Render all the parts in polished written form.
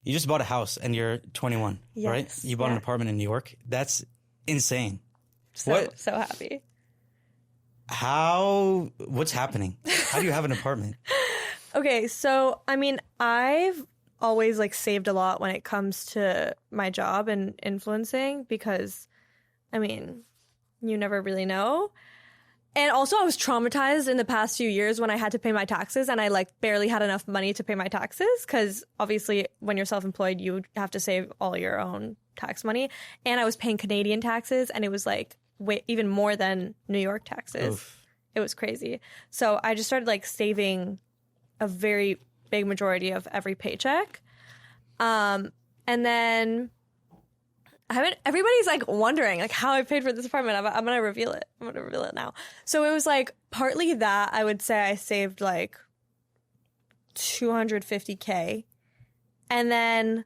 You just bought a house and you're 21, Yes, right? You bought an apartment in New York. That's insane. So happy. What's happening? How do you have an apartment? Okay, so, I mean, I've always, like, saved a lot when it comes to my job and influencing because, I mean, you never really know. And also, I was traumatized in the past few years when I had to pay my taxes and I, like, barely had enough money to pay my taxes because, obviously, when you're self-employed, you have to save all your own tax money. And I was paying Canadian taxes and it was, like, even more than New York taxes. Oof. It was crazy. So I just started, like, saving a very big majority of every paycheck. And then everybody's like wondering like how I paid for this apartment. I'm going to reveal it. I'm going to reveal it now. So it was like partly that I would say I saved like $250K. And then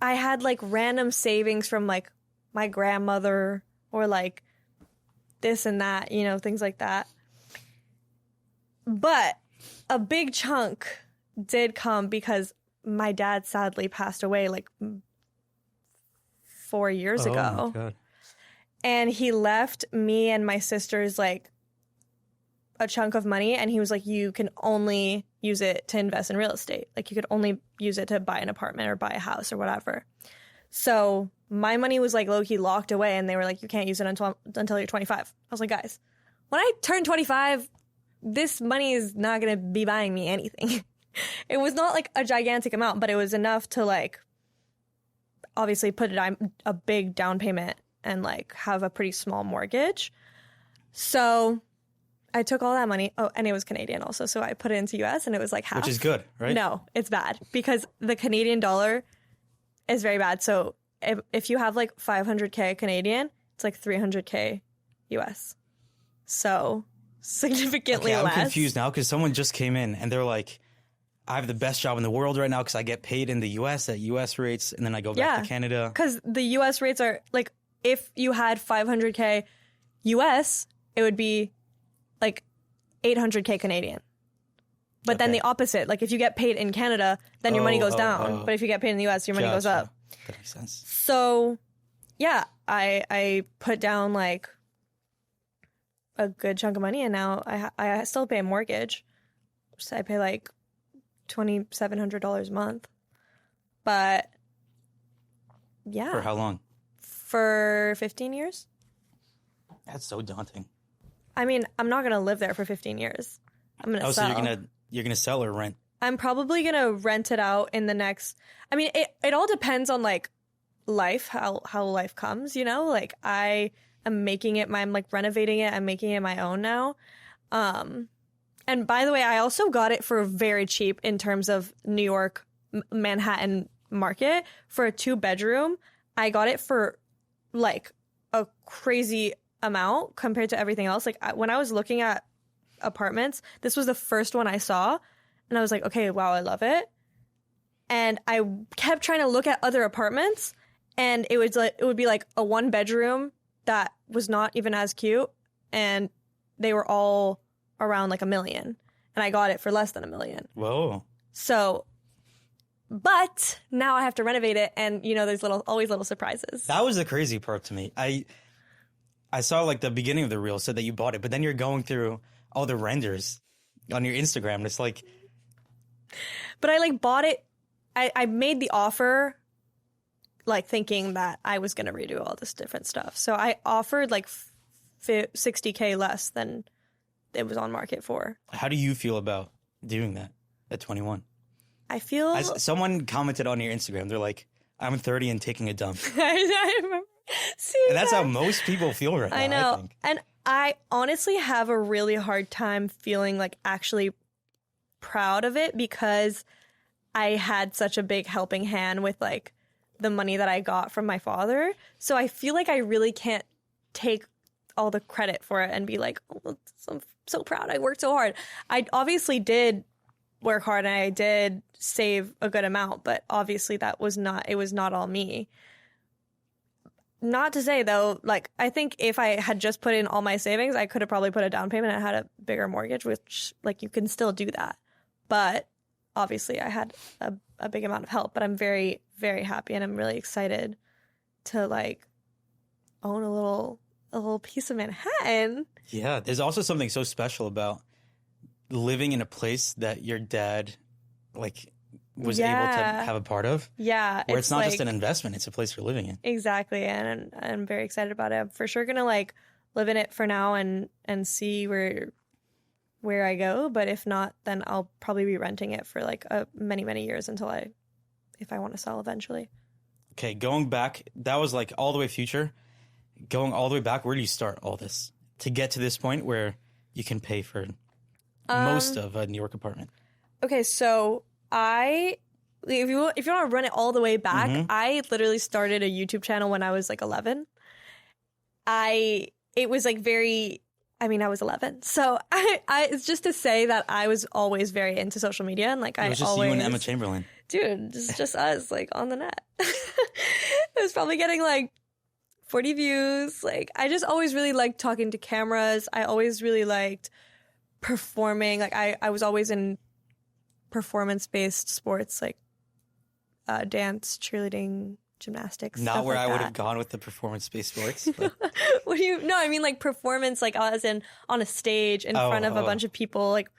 I had like random savings from like my grandmother or like this and that, you know, things like that. But a big chunk did come because my dad sadly passed away like 4 years ago. Oh my God. And he left me and my sisters like a chunk of money and he was like, you can only use it to invest in real estate. Like you could only use it to buy an apartment or buy a house or whatever. So my money was like low-key locked away and they were like, you can't use it until you're 25. I was like, guys, when I turn 25, this money is not going to be buying me anything. It was not like a gigantic amount, but it was enough to like obviously put a big down payment and like have a pretty small mortgage. So I took all that money. Oh, and it was Canadian also. So I put it into US and it was like half. Which is good, right? No, it's bad because the Canadian dollar is very bad. So if you have like 500K Canadian, it's like 300K US. So significantly I'm less. confused now because someone just came in and they're like, I have the best job in the world right now because I get paid in the US at US rates and then I go back to Canada. Because the US rates are like, if you had 500K US, it would be like 800K Canadian. But then the opposite, like if you get paid in Canada, then your money goes down. But if you get paid in the US, your money goes up. That makes sense. So yeah, I put down like a good chunk of money and now I still pay a mortgage. So I pay like $2,700 a month. But yeah. For how long? For 15 years. That's so daunting. I mean, I'm not going to live there for 15 years. I'm going to sell. So you're going to sell or rent? I'm probably going to rent it out in the next, I mean, it all depends on like life, how life comes, you know, like I am I'm like renovating it. I'm making it my own now. And by the way, I also got it for very cheap in terms of New York, Manhattan market for a 2-bedroom. I got it for like a crazy amount compared to everything else. Like when I was looking at apartments, this was the first one I saw and I was like, okay, wow, I love it. And I kept trying to look at other apartments and it would be like a 1-bedroom that was not even as cute and they were all around like $1 million and I got it for less than $1 million. Whoa. So, but now I have to renovate it and you know, there's always little surprises. That was the crazy part to me. I saw like the beginning of the reel said that you bought it, but then you're going through all the renders on your Instagram and it's like. But I like bought it. I made the offer like thinking that I was going to redo all this different stuff. So I offered like $60K less than it was on market for. How do you feel about doing that at 21? I feel... Someone commented on your Instagram. They're like, I'm 30 and taking a dump. I remember seeing and that's that. how most people feel right now, I know. I think. And I honestly have a really hard time feeling like actually proud of it because I had such a big helping hand with like the money that I got from my father. So I feel like I really can't take all the credit for it and be like, oh, I'm so proud. I worked so hard. I obviously did work hard and I did save a good amount, but obviously it was not all me. Not to say though, like I think if I had just put in all my savings, I could have probably put a down payment and had a bigger mortgage, which like you can still do that. But obviously I had a a big amount of help, but I'm very, very happy, and I'm really excited to like own a little piece of Manhattan. Yeah, there's also something so special about living in a place that your dad like was able to have a part of. Yeah, where it's not just an investment, it's a place you're living in. Exactly, and I'm very excited about it. I'm for sure gonna like live in it for now and see where I go, but if not, then I'll probably be renting it for like many years until if I want to sell eventually. Okay, going back, that was like all the way future. Going all the way back, where do you start all this to get to this point where you can pay for most of a New York apartment? Okay, so if you want to run it all the way back, I literally started a YouTube channel when I was like 11. It was like I was 11. So it's just to say that I was always very into social media, and like it was just you and Emma Chamberlain. Dude, just us like on the net. It was probably getting like 40 views. Like I just always really liked talking to cameras. I always really liked performing. Like I was always in performance-based sports like dance, cheerleading, gymnastics. Not where like I would have gone with the performance-based sports. But... What do you? No, I mean like performance, like as in on a stage in front of a bunch of people, like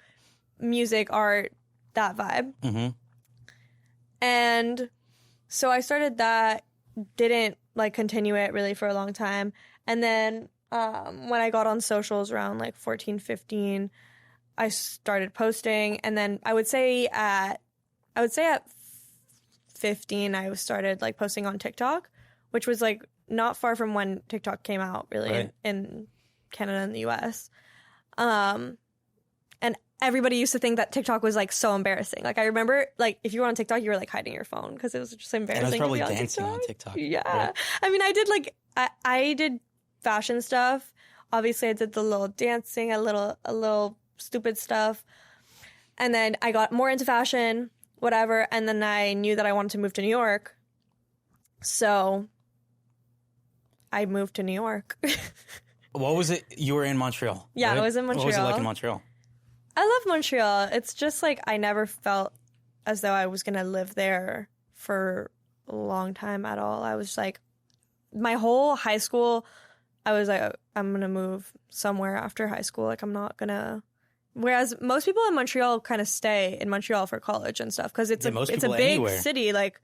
music, art, that vibe. Mm-hmm. And so I started that. Didn't like continue it really for a long time, and then when I got on socials around like 14, 15, I started posting, and then I would say at 15 I started like posting on TikTok, which was like not far from when TikTok came out really, right, in Canada and the US. And everybody used to think that TikTok was like so embarrassing. Like I remember like if you were on TikTok, you were like hiding your phone because it was just embarrassing. And I was probably to be dancing on TikTok. Yeah. Right? I mean, I did like I did fashion stuff. Obviously I did the little dancing, a little stupid stuff. And then I got more into fashion, whatever, and then I knew that I wanted to move to New York. So I moved to New York. What was it? You were in Montreal. Yeah, right? I was in Montreal. What was it like in Montreal? I love Montreal. It's just like I never felt as though I was going to live there for a long time at all. I was like, my whole high school, I was like, I'm going to move somewhere after high school. Like I'm not going to. Whereas most people in Montreal kind of stay in Montreal for college and stuff because it's a big anywhere. City. Like,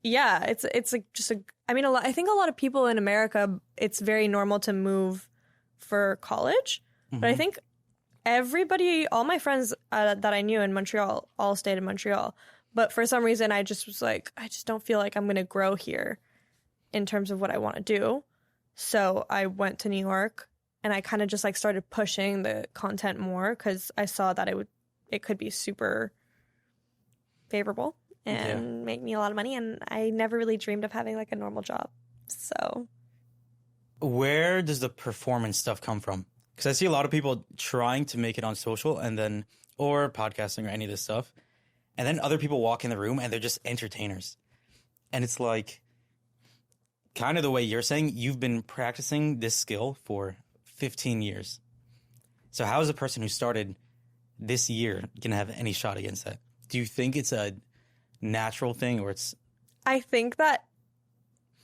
yeah, it's like just a. I mean, I think a lot of people in America, it's very normal to move for college, but I think everybody, all my friends that I knew in Montreal, all stayed in Montreal. But for some reason, I just was like, I just don't feel like I'm going to grow here in terms of what I want to do. So I went to New York. And I kind of just like started pushing the content more because I saw that it could be super favorable and make me a lot of money. And I never really dreamed of having like a normal job. So where does the performance stuff come from? Because I see a lot of people trying to make it on social and then or podcasting or any of this stuff. And then other people walk in the room and they're just entertainers. And it's like kind of the way you're saying you've been practicing this skill for 15 years. So how is a person who started this year going to have any shot against that? Do you think it's a natural thing or it's... I think that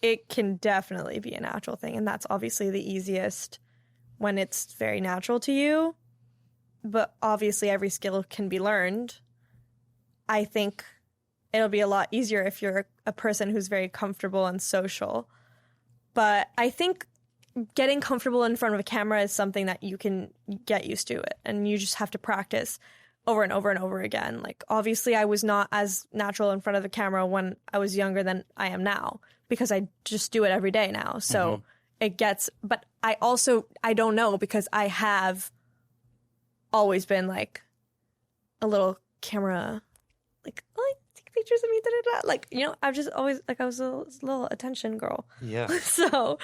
it can definitely be a natural thing. And that's obviously the easiest when it's very natural to you. But obviously every skill can be learned. I think it'll be a lot easier if you're a person who's very comfortable and social. But I think getting comfortable in front of a camera is something that you can get used to it. And you just have to practice over and over and over again. Like, obviously, I was not as natural in front of the camera when I was younger than I am now because I just do it every day now. So it gets, but I don't know because I have always been like a little camera, like, oh, take pictures of me, da, da, da. Like, you know, I've just always, like, I was a little attention girl. Yeah. So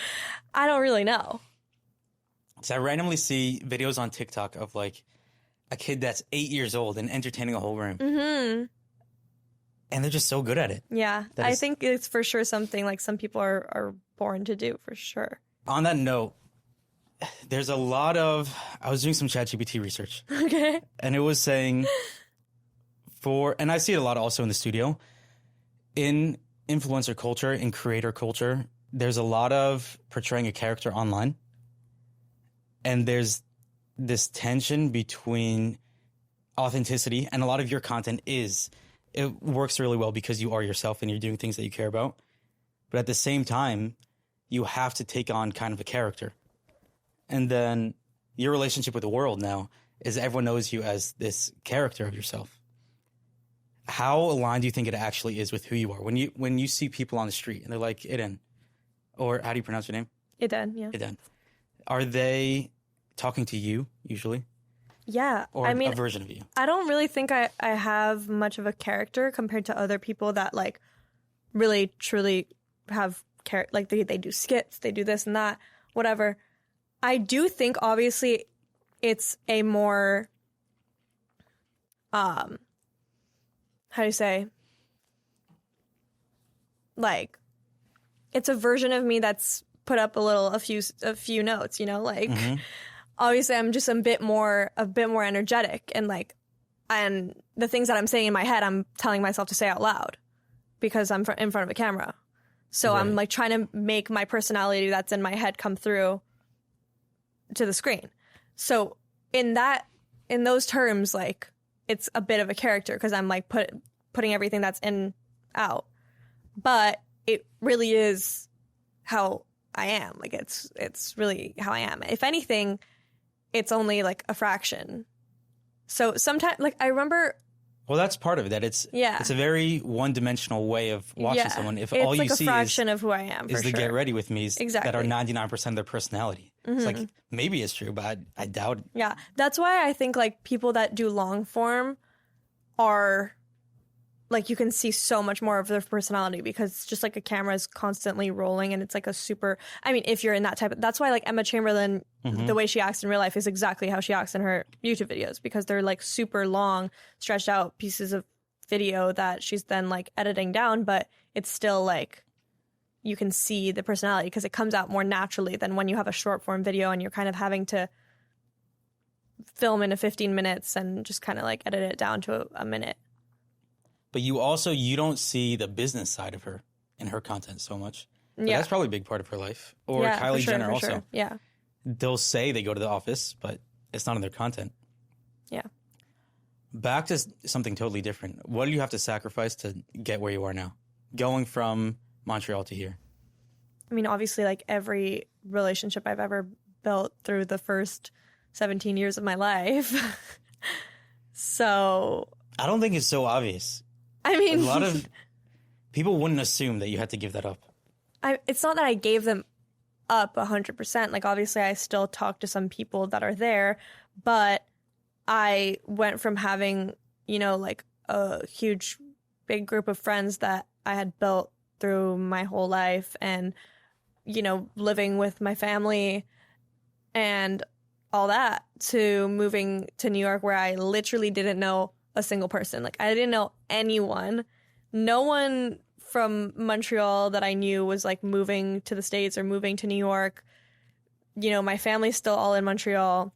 I don't really know. So I randomly see videos on TikTok of like a kid that's 8 years old and entertaining a whole room. Mm-hmm. And they're just so good at it. Yeah. I think it's for sure something like some people are born to do for sure. On that note, there's a lot of, I was doing some ChatGPT research. Okay. And it was saying and I see it a lot also in the studio, in influencer culture, in creator culture, there's a lot of portraying a character online. And there's this tension between authenticity, and a lot of your content it works really well because you are yourself and you're doing things that you care about. But at the same time, you have to take on kind of a character. And then your relationship with the world now is everyone knows you as this character of yourself. How aligned do you think it actually is with who you are? When you see people on the street and they're like, Iden, or how do you pronounce your name? Iden, yeah. Iden. Are they talking to you usually? Yeah. Or I mean, a version of you? I don't really think I have much of a character compared to other people that like really truly have like they do skits, they do this and that, whatever. I do think obviously it's a more how do you say, like, it's a version of me that's put up a few notes, you know, like obviously I'm just a bit more energetic, and like, and the things that I'm saying in my head I'm telling myself to say out loud because I'm in front of a camera. So right. I'm like trying to make my personality that's in my head come through to the screen. So in those terms, like, it's a bit of a character because I'm like putting everything that's in out. But it really is how I am. Like, it's really how I am. If anything, it's only like a fraction. So sometimes, like, I remember. Well, that's part of it. That it's a very one-dimensional way of watching someone. If all you see is a fraction of who I am, is the get ready with me's exactly. that are 99% of their personality. It's like, maybe it's true, but I doubt it. Yeah, that's why I think like people that do long form are like, you can see so much more of their personality because it's just like a camera is constantly rolling, and it's like a super. I mean, if you're in that type of, that's why like Emma Chamberlain, the way she acts in real life is exactly how she acts in her YouTube videos, because they're like super long, stretched out pieces of video that she's then like editing down, but it's still like you can see the personality because it comes out more naturally than when you have a short form video and you're kind of having to film in 15 minutes and just kind of like edit it down to a minute. But you don't see the business side of her in her content so much. But that's probably a big part of her life. Or Kylie Jenner also. Sure. Yeah. They'll say they go to the office, but it's not in their content. Yeah. Back to something totally different. What do you have to sacrifice to get where you are now? Going from Montreal to here. I mean, obviously, like every relationship I've ever built through the first 17 years of my life. So. I don't think it's so obvious. I mean, a lot of people wouldn't assume that you had to give that up. It's not that I gave them up 100%. Like, obviously, I still talk to some people that are there, but I went from having, you know, like a huge, big group of friends that I had built through my whole life, and, you know, living with my family and all that, to moving to New York, where I literally didn't know a single person. Like, I didn't know anyone. No one from Montreal that I knew was like moving to the States or moving to New York. You know, my family's still all in Montreal.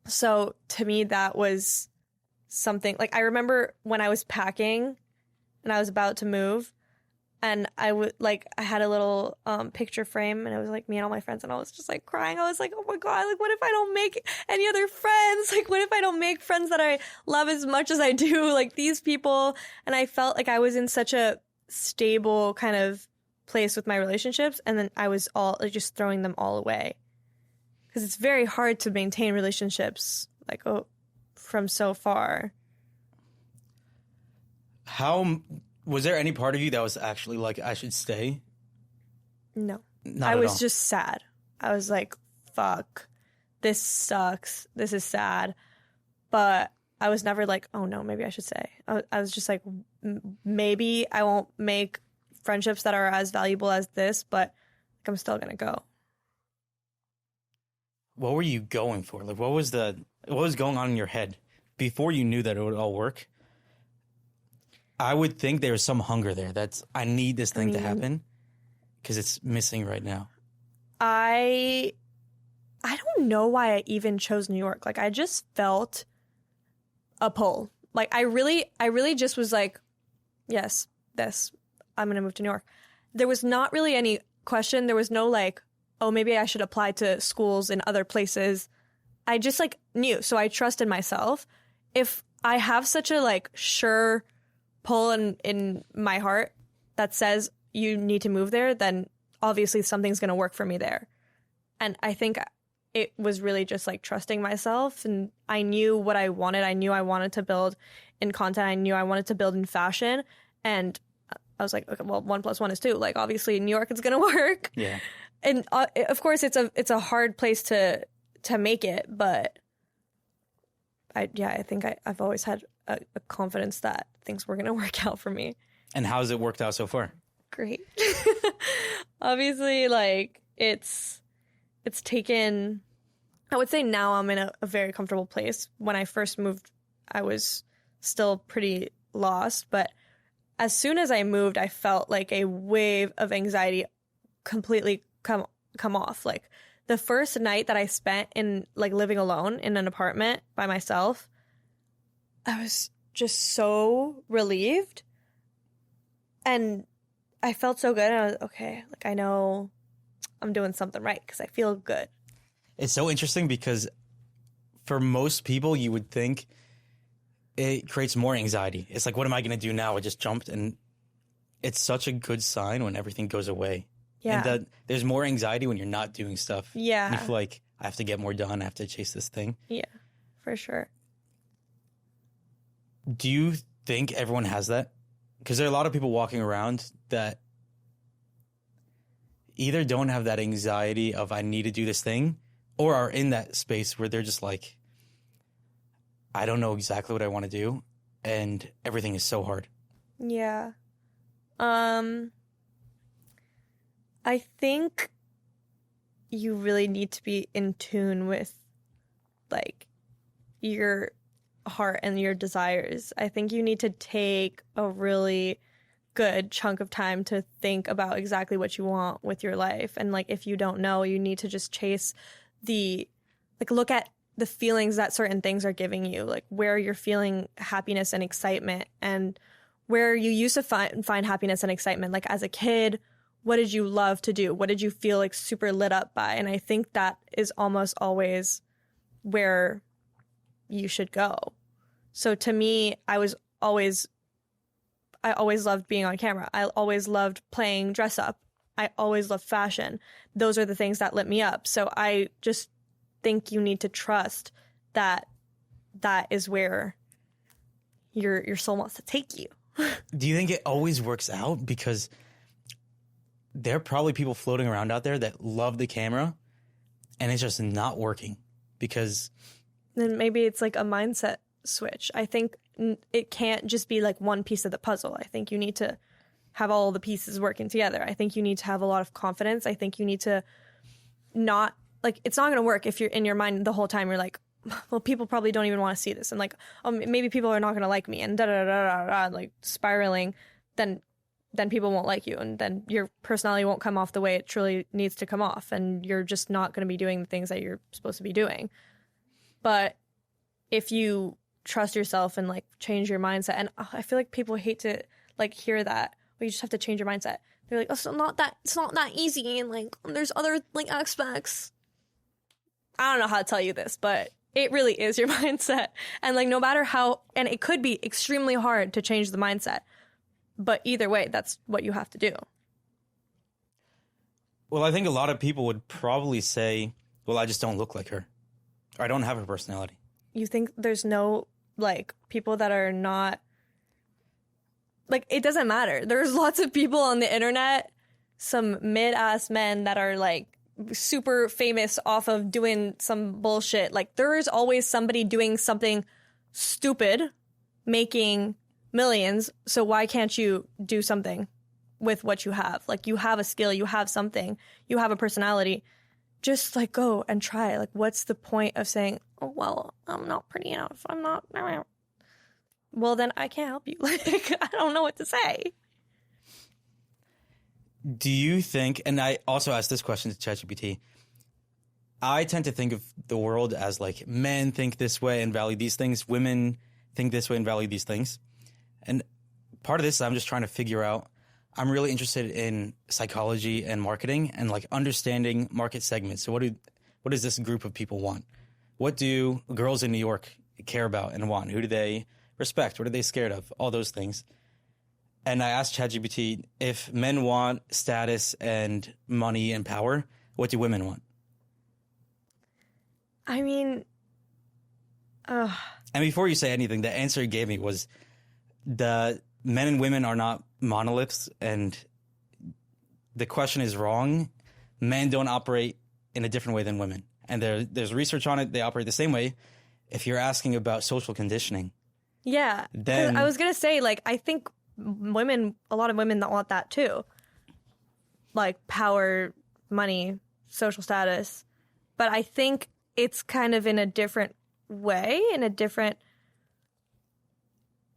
So to me, that was something. Like, I remember when I was packing and I was about to move, and I had a little picture frame, and it was like me and all my friends, and I was just like crying. I was like, oh my God, like, what if I don't make any other friends? Like, what if I don't make friends that I love as much as I do, like these people? And I felt like I was in such a stable kind of place with my relationships, and then I was all like just throwing them all away. Because it's very hard to maintain relationships like from so far. Was there any part of you that was actually like, I should stay? No. Not I at was all. just sad. I was like, fuck, this sucks. This is sad. But I was never like, oh no, maybe I should stay. I was just like, maybe I won't make friendships that are as valuable as this, but I'm still going to go. What were you going for? Like, what was going on in your head before you knew that it would all work? I would think there's some hunger there. I need this thing to happen because it's missing right now. I don't know why I even chose New York. Like, I just felt a pull. Like, I really just was like, yes, this. I'm going to move to New York. There was not really any question. There was no like, oh, maybe I should apply to schools in other places. I just like knew. So I trusted myself. If I have such a like sure pull in my heart that says you need to move there, then obviously something's going to work for me there. And I think it was really just like trusting myself, and I knew what I wanted. I knew I wanted to build in content. I knew I wanted to build in fashion. And I was like, okay, well, 1 + 1 is 2. Like, obviously, New York is going to work. Yeah. And of course, it's a hard place to make it. But I think I've always had a confidence that things were going to work out for me. And how's it worked out so far? Great. Obviously, like, it's taken, I would say now I'm in a very comfortable place. When I first moved, I was still pretty lost. But as soon as I moved, I felt like a wave of anxiety completely come off. Like, the first night that I spent in like living alone in an apartment by myself, I was just so relieved. And I felt so good. And I was, okay, like, I know I'm doing something right because I feel good. It's so interesting because for most people, you would think it creates more anxiety. It's like, what am I going to do now? I just jumped. And it's such a good sign when everything goes away. Yeah. And that there's more anxiety when you're not doing stuff. Yeah. And you feel like, I have to get more done. I have to chase this thing. Yeah, for sure. Do you think everyone has that? Because there are a lot of people walking around that either don't have that anxiety of I need to do this thing, or are in that space where they're just like, I don't know exactly what I want to do, and everything is so hard. Yeah. I think you really need to be in tune with like your heart and your desires. I think you need to take a really good chunk of time to think about exactly what you want with your life. And like, if you don't know, you need to just chase look at the feelings that certain things are giving you, like where you're feeling happiness and excitement, and where you used to find happiness and excitement. Like, as a kid, what did you love to do? What did you feel like super lit up by? And I think that is almost always where you should go. So to me, I always loved being on camera. I always loved playing dress up. I always loved fashion. Those are the things that lit me up. So I just think you need to trust that is where your soul wants to take you. Do you think it always works out? Because there are probably people floating around out there that love the camera and it's just not working because... Then maybe it's like a mindset switch. I think it can't just be like one piece of the puzzle. I think you need to have all the pieces working together. I think you need to have a lot of confidence. I think you need to not, like, it's not going to work if you're in your mind the whole time you're like, well, people probably don't even want to see this, and like, oh, maybe people are not going to like me, and da da da da da, like spiraling. Then people won't like you, and then your personality won't come off the way it truly needs to come off, and you're just not going to be doing the things that you're supposed to be doing. But if you trust yourself and like change your mindset, and I feel like people hate to like hear that, but you just have to change your mindset. They're like, oh, it's not that easy, and like there's other like aspects. I don't know how to tell you this, but it really is your mindset. And like, no matter how, and it could be extremely hard to change the mindset, but either way, that's what you have to do. Well, I think a lot of people would probably say, well, I just don't look like her, or I don't have her personality. You think there's no like people that are not, like, it doesn't matter. There's lots of people on the internet, some mid-ass men that are like super famous off of doing some bullshit. Like, there is always somebody doing something stupid, making millions. So why can't you do something with what you have? Like, you have a skill, you have something, you have a personality. Just like go and try. Like, what's the point of saying, oh, well, I'm not pretty enough, I'm not, well, then I can't help you. Like, I don't know what to say. Do you think, and I also asked this question to ChatGPT, I tend to think of the world as like men think this way and value these things, women think this way and value these things. And part of this, I'm just trying to figure out, I'm really interested in psychology and marketing and like understanding market segments. So what does this group of people want? What do girls in New York care about and want? Who do they respect? What are they scared of? All those things. And I asked ChatGPT, if men want status and money and power, what do women want? I mean, And before you say anything, the answer he gave me was the men and women are not monoliths, and the question is wrong. Men don't operate in a different way than women. And there's research on it. They operate the same way. If you're asking about social conditioning. yeah. Then I was going to say, like, I think a lot of women that want that too. Like power, money, social status. But I think it's kind of in a different way,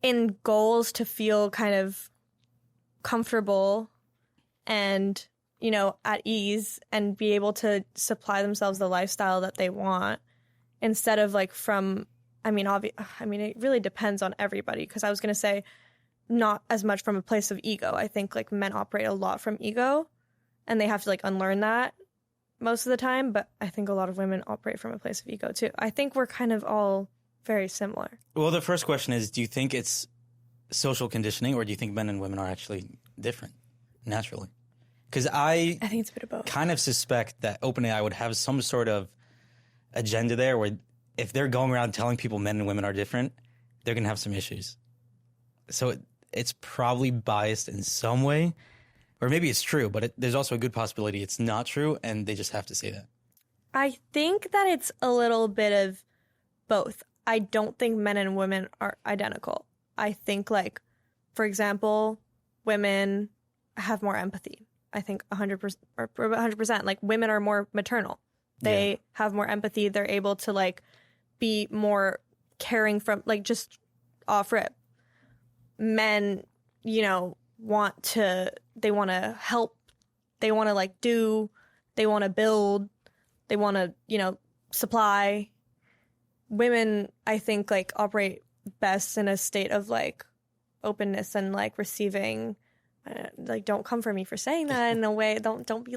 in goals to feel kind of comfortable and, you know, at ease and be able to supply themselves the lifestyle that they want instead of like from, it really depends on everybody, because I was going to say not as much from a place of ego. I think like men operate a lot from ego and they have to like unlearn that most of the time. But I think a lot of women operate from a place of ego too. I think we're kind of all very similar. Well, the first question is, do you think it's social conditioning, or do you think men and women are actually different naturally? Because I think it's a bit of both. Kind of suspect that OpenAI would have some sort of agenda there where if they're going around telling people men and women are different, they're going to have some issues. So it's probably biased in some way, or maybe it's true, but there's also a good possibility it's not true, and they just have to say that. I think that it's a little bit of both. I don't think men and women are identical. I think, like, for example, women have more empathy. I think 100%. Like, women are more maternal. They have more empathy. They're able to, like, be more caring from, like, just off rip. Men, you know, they want to help. They want to, like, they want to build. They want to, you know, supply. Women, I think, like, operate best in a state of, like, openness and, like, receiving. Like, don't come for me for saying that in a way. Don't be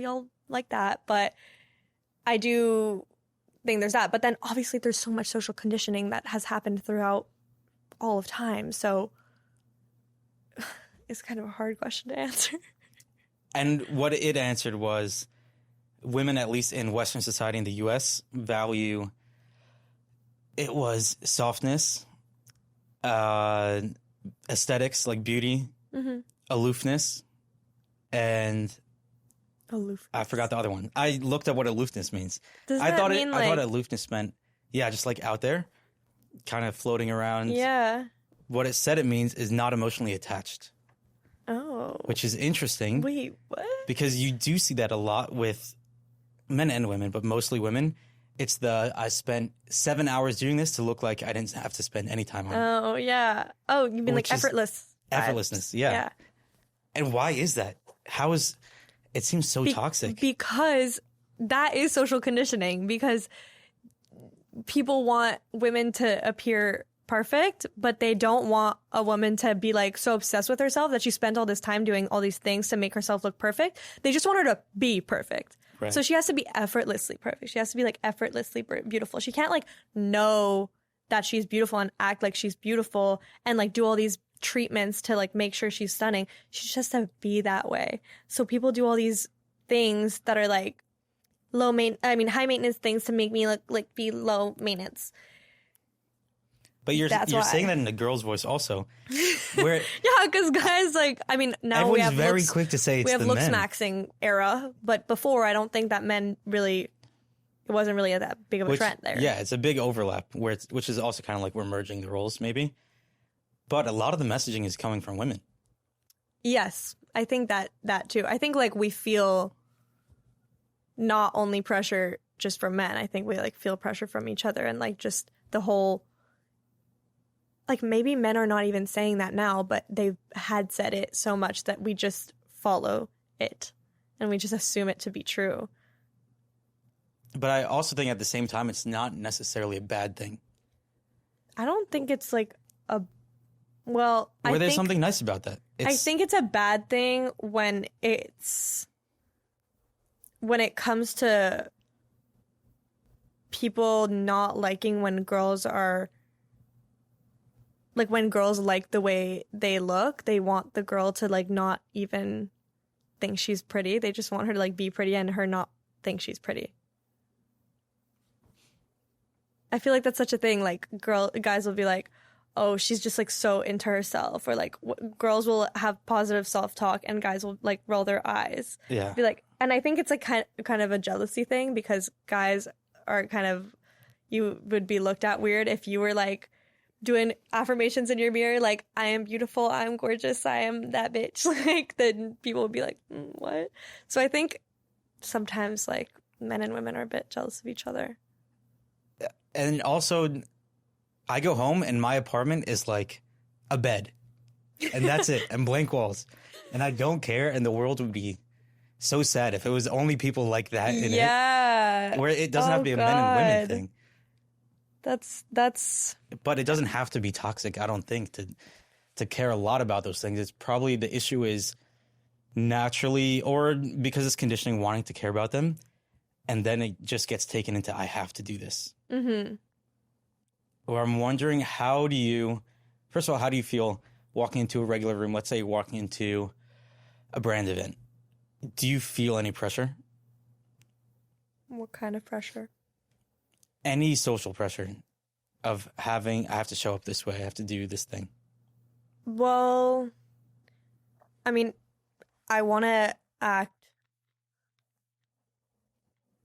all like that. But I do think there's that. But then obviously there's so much social conditioning that has happened throughout all of time. So it's kind of a hard question to answer. And what it answered was women, at least in Western society in the U.S., value, it was softness, aesthetics, like beauty, aloofness, and I forgot the other one. I looked up what aloofness means. I thought aloofness meant, just like out there, kind of floating around. Yeah. What it said it means is not emotionally attached. Oh. Which is interesting. Wait, what? Because you do see that a lot with men and women, but mostly women. It's I spent 7 hours doing this to look like I didn't have to spend any time on it. Oh, yeah. Oh, you mean like effortless. Effortlessness, yeah. And why is that? It seems so toxic. Because that is social conditioning, because people want women to appear perfect, but they don't want a woman to be like so obsessed with herself that she spent all this time doing all these things to make herself look perfect. They just want her to be perfect. Right. So she has to be effortlessly perfect. She has to be like effortlessly beautiful. She can't like know that she's beautiful and act like she's beautiful and like do all these treatments to like make sure she's stunning. She just has to be that way. So people do all these things that are like high maintenance things to make me look like be low maintenance. But you're saying that in a girl's voice also. Where yeah, because guys, like, I mean, now everyone's we have very looks, quick to say it's we have the looks men. maxing era, but before I don't think that men really, it wasn't really that big of a trend there. Yeah, it's a big overlap which is also kind of like we're merging the roles maybe. But a lot of the messaging is coming from women. Yes, I think that too. I think like we feel not only pressure just from men. I think we like feel pressure from each other and like just the whole. Like, maybe men are not even saying that now, but they had said it so much that we just follow it and we just assume it to be true. But I also think at the same time, it's not necessarily a bad thing. I don't think it's like Well, Or there's something nice about that. I think it's a bad thing when it comes to people not liking when girls are like when girls like the way they look, they want the girl to like not even think she's pretty. They just want her to like be pretty and her not think she's pretty. I feel like that's such a thing. Like guys will be like, oh, she's just like so into herself, or like girls will have positive self-talk and guys will like roll their eyes. Yeah. Be like, and I think it's like kind of a jealousy thing because guys are kind of, you would be looked at weird if you were like doing affirmations in your mirror, like, I am beautiful, I am gorgeous, I am that bitch. Like, then people would be like, what? So I think sometimes like men and women are a bit jealous of each other. And also, I go home and my apartment is like a bed. And that's it. And blank walls. And I don't care. And the world would be so sad if it was only people like that in it. Where it doesn't have to be a men and women thing. That's But it doesn't have to be toxic, I don't think, to care a lot about those things. It's probably the issue is naturally, or because it's conditioning, wanting to care about them. And then it just gets taken into, I have to do this. Mm-hmm. Or I'm wondering, first of all, how do you feel walking into a regular room? Let's say you're walking into a brand event. Do you feel any pressure? What kind of pressure? Any social pressure of I have to show up this way, I have to do this thing. Well, I mean, I want to act,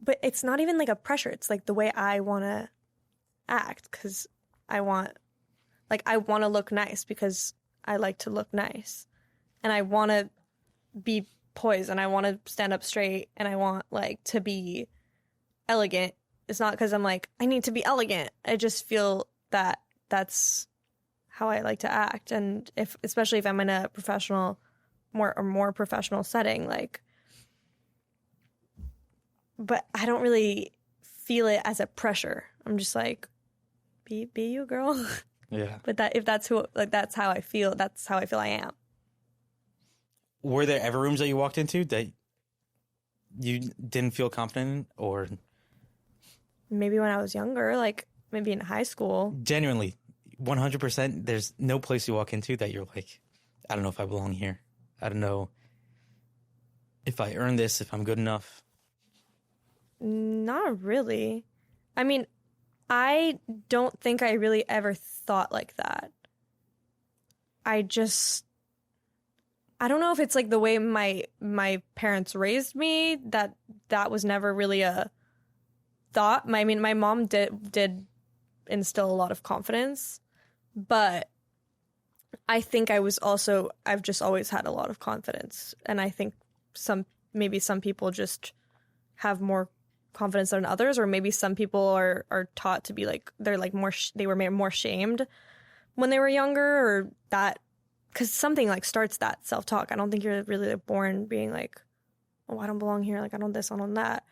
but it's not even like a pressure. It's like the way I want to act because I want to look nice because I like to look nice. And I want to be poised and I want to stand up straight and I want like to be elegant. It's not because I'm like, I need to be elegant. I just feel that that's how I like to act. And especially if I'm in a more professional setting, like, but I don't really feel it as a pressure. I'm just like, be you, girl. Yeah. But that's how I feel. That's how I feel I am. Were there ever rooms that you walked into that you didn't feel confident in, or maybe when I was younger, like maybe in high school? Genuinely, 100%, there's no place you walk into that you're like, I don't know if I belong here. I don't know if I earn this, if I'm good enough. Not really. I mean, I don't think I really ever thought like that. I don't know if it's like the way my parents raised me, that was never really a thought. I mean, my mom did instill a lot of confidence, but I think I've just always had a lot of confidence. And I think maybe some people just have more confidence than others, or maybe some people are taught to be like, they're like they were more shamed when they were younger, or that, because something like starts that self-talk. I don't think you're really like born being like, oh, I don't belong here, like I don't this, I don't that.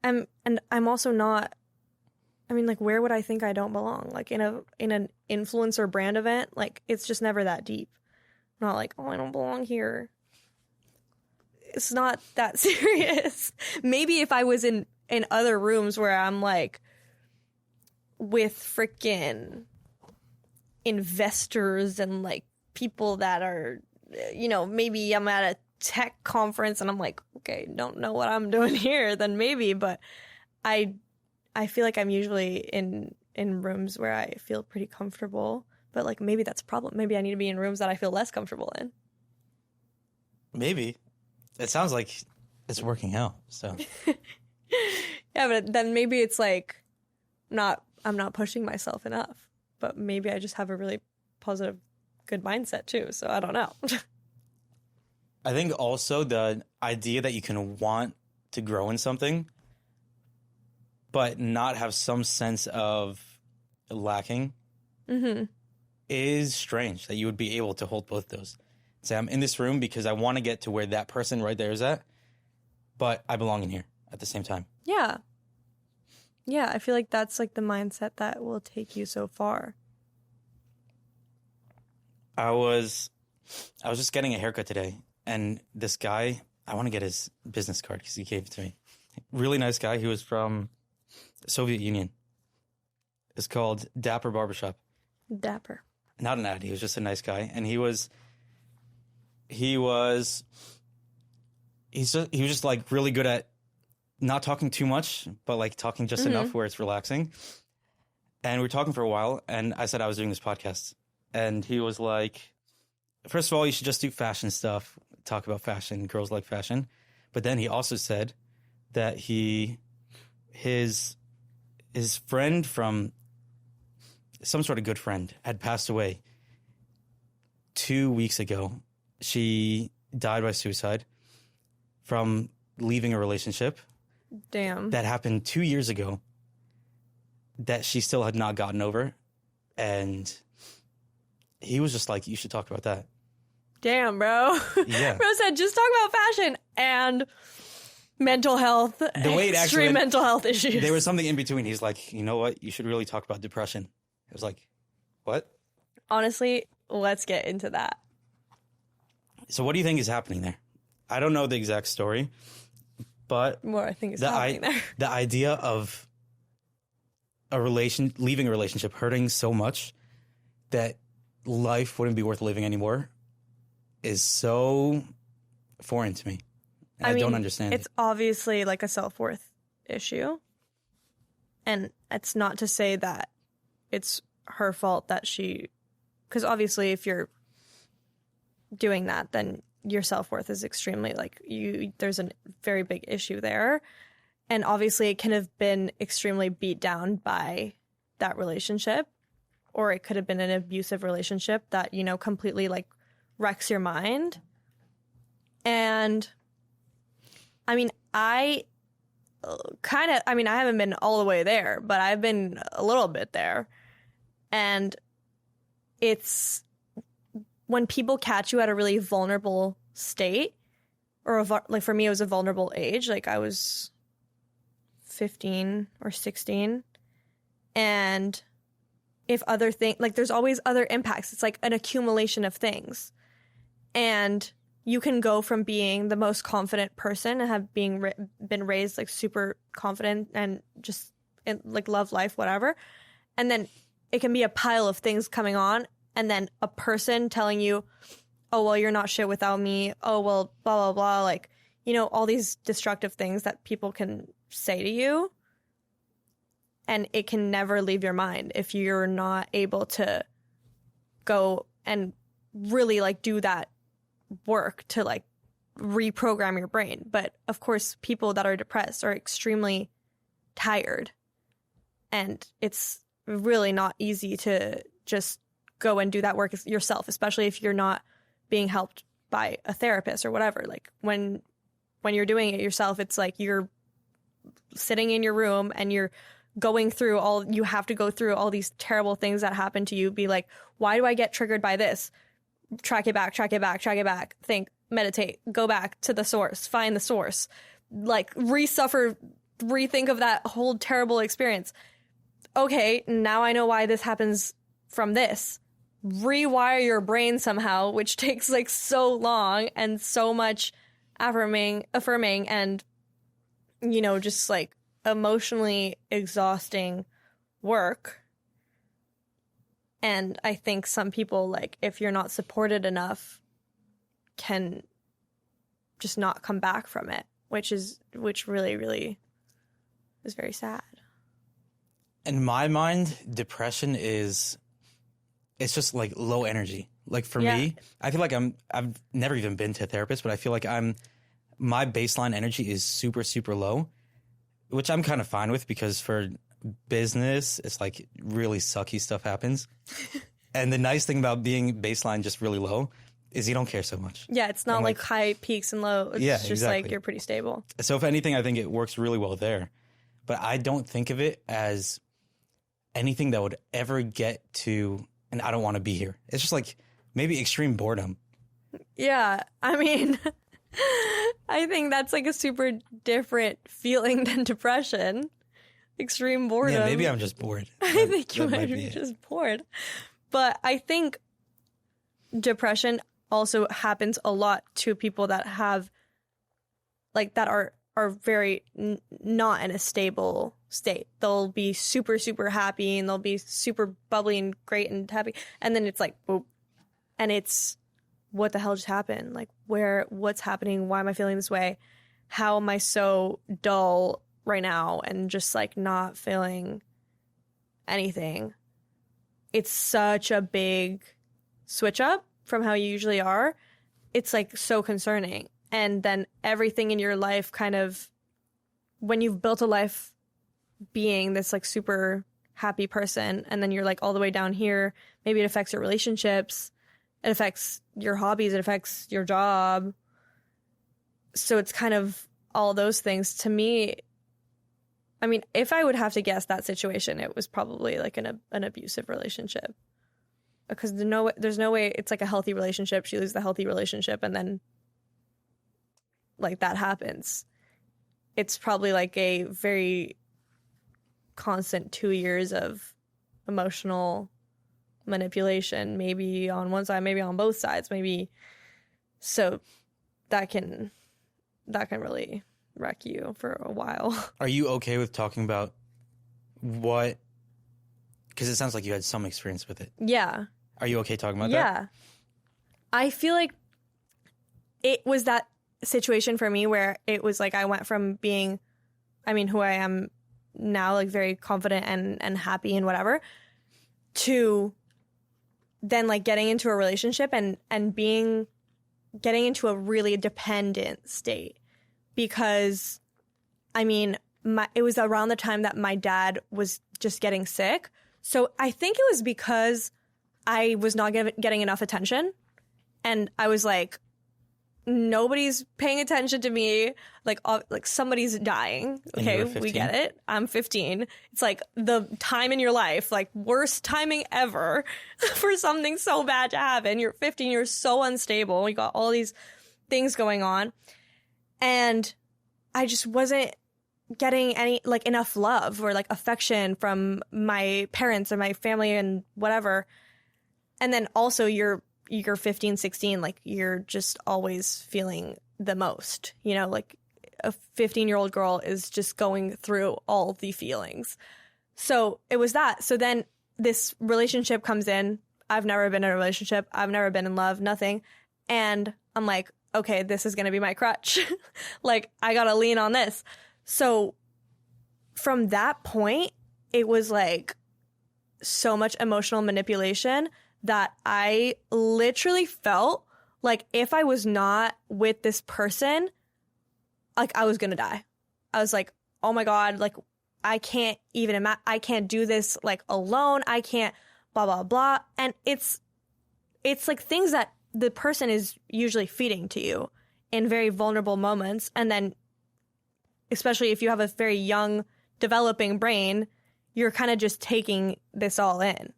And I'm also not, I mean, like, where would I think I don't belong? Like in an influencer brand event, like it's just never that deep. I'm not like, oh, I don't belong here. It's not that serious. Maybe if I was in other rooms where I'm like with freaking investors and like people that are, maybe I'm at a tech conference and I'm like, okay, don't know what I'm doing here, then maybe. But I feel like I'm usually in rooms where I feel pretty comfortable. But like maybe that's a problem. Maybe I need to be in rooms that I feel less comfortable in. Maybe. It sounds like it's working out. So yeah, but then maybe it's like I'm not pushing myself enough. But maybe I just have a really positive, good mindset too. So I don't know. I think also the idea that you can want to grow in something, but not have some sense of lacking, is strange, that you would be able to hold both those. Say, I'm in this room because I want to get to where that person right there is at, but I belong in here at the same time. Yeah. Yeah, I feel like that's like the mindset that will take you so far. I was just getting a haircut today, and this guy, I want to get his business card because he gave it to me. Really nice guy. He was from the Soviet Union. It's called Dapper Barbershop. Dapper. Not an ad. He was just a nice guy, and he was just like really good at not talking too much, but like talking just enough where it's relaxing. And we were talking for a while, and I said I was doing this podcast, and he was like, first of all, you should just do fashion stuff, talk about fashion, girls like fashion. But then he also said that his friend from some sort of good friend had passed away 2 weeks ago. She died by suicide from leaving a relationship. Damn. That happened 2 years ago that she still had not gotten over. And he was just like, you should talk about that. Damn, bro. Yeah. Bro said, just talk about fashion and mental health. The way it extreme actually, mental health issues. there was something in between. He's like, you know what? You should really talk about depression. I was like, what? Honestly, let's get into that. So what do you think is happening there? I don't know the exact story, but What I think is happening there. the idea of leaving a relationship hurting so much that life wouldn't be worth living anymore is so foreign to me. And I don't understand it's obviously like a self-worth issue. And it's not to say that it's her fault that because obviously if you're doing that, then your self-worth is extremely there's a very big issue there. And obviously it can have been extremely beat down by that relationship, or it could have been an abusive relationship that, completely like wrecks your mind. And I mean, I haven't been all the way there, but I've been a little bit there. And it's when people catch you at a really vulnerable state, or like for me, it was a vulnerable age. Like I was 15 or 16. And if other things, like there's always other impacts. It's like an accumulation of things. And you can go from being the most confident person and have been raised like super confident and just like love life, whatever. And then it can be a pile of things coming on, and then a person telling you, oh, well, you're not shit without me. Oh, well, blah, blah, blah. Like, all these destructive things that people can say to you. And it can never leave your mind if you're not able to go and really like do that work to like reprogram your brain. But of course, people that are depressed are extremely tired, and it's really not easy to just go and do that work yourself, especially if you're not being helped by a therapist or whatever. Like when you're doing it yourself, it's like you're sitting in your room and you're going through you have to go through all these terrible things that happen to you. Be like, why do I get triggered by this? Track it back, think, meditate, go back to the source, find the source, like rethink of that whole terrible experience. Okay, now I know why this happens from this. Rewire your brain somehow, which takes like so long and so much affirming and, just like emotionally exhausting work. And I think some people, like, if you're not supported enough, can just not come back from it, which really, really is very sad. In my mind, depression it's just like low energy. Like for me, I feel like I've never even been to a therapist, but I feel like my baseline energy is super, super low, which I'm kind of fine with, because for business, it's like really sucky stuff happens. And the nice thing about being baseline just really low is you don't care so much. Yeah, it's not like high peaks and lows. It's just exactly. like you're pretty stable. So if anything, I think it works really well there. But I don't think of it as anything that would ever get to, and I don't want to be here. It's just like maybe extreme boredom. Yeah, I mean, I think that's like a super different feeling than depression. Extreme boredom. Yeah, maybe I'm just bored. I think you might be just bored. But I think depression also happens a lot to people that have like that are very not in a stable state. They'll be super, super happy and they'll be super bubbly and great and happy. And then it's like, boop. And it's, what the hell just happened? Like, what's happening? Why am I feeling this way? How am I so dull right now and just like not feeling anything? It's such a big switch up from how you usually are. It's like so concerning. And then everything in your life kind of, when you've built a life being this like super happy person, and then you're like all the way down here, maybe it affects your relationships, it affects your hobbies, it affects your job. So it's kind of all those things. To me, I mean, if I would have to guess that situation, it was probably like an abusive relationship. Because there's no way it's like a healthy relationship. She leaves the healthy relationship and then like that happens. It's probably like a very constant 2 years of emotional manipulation, maybe on one side, maybe on both sides, maybe. So that can really wreck you for a while. Are you okay with talking about what? Because it sounds like you had some experience with it. Yeah. Are you okay talking about that? Yeah. I feel like it was that situation for me where it was like I went from being, I mean, who I am now, like very confident and happy and whatever, to then like getting into a relationship and getting into a really dependent state. Because, I mean, it was around the time that my dad was just getting sick. So I think it was because I was not getting enough attention. And I was like, nobody's paying attention to me. Like somebody's dying. Okay, we get it. I'm 15. It's like the time in your life, like worst timing ever for something so bad to happen. You're 15. You're so unstable. You got all these things going on. And I just wasn't getting any like enough love or like affection from my parents or my family and whatever. And then also you're 15, 16, like you're just always feeling the most, you know, like a 15-year-old girl is just going through all the feelings. So it was that. So then this relationship comes in. I've never been in a relationship. I've never been in love, nothing. And I'm like, okay, this is going to be my crutch. Like, I got to lean on this. So from that point, it was like so much emotional manipulation that I literally felt like if I was not with this person, like I was going to die. I was like, oh my God, like I can't even imagine, I can't do this like alone. I can't blah, blah, blah. And it's like things that the person is usually feeding to you in very vulnerable moments. And then, especially if you have a very young developing brain, you're kind of just taking this all in.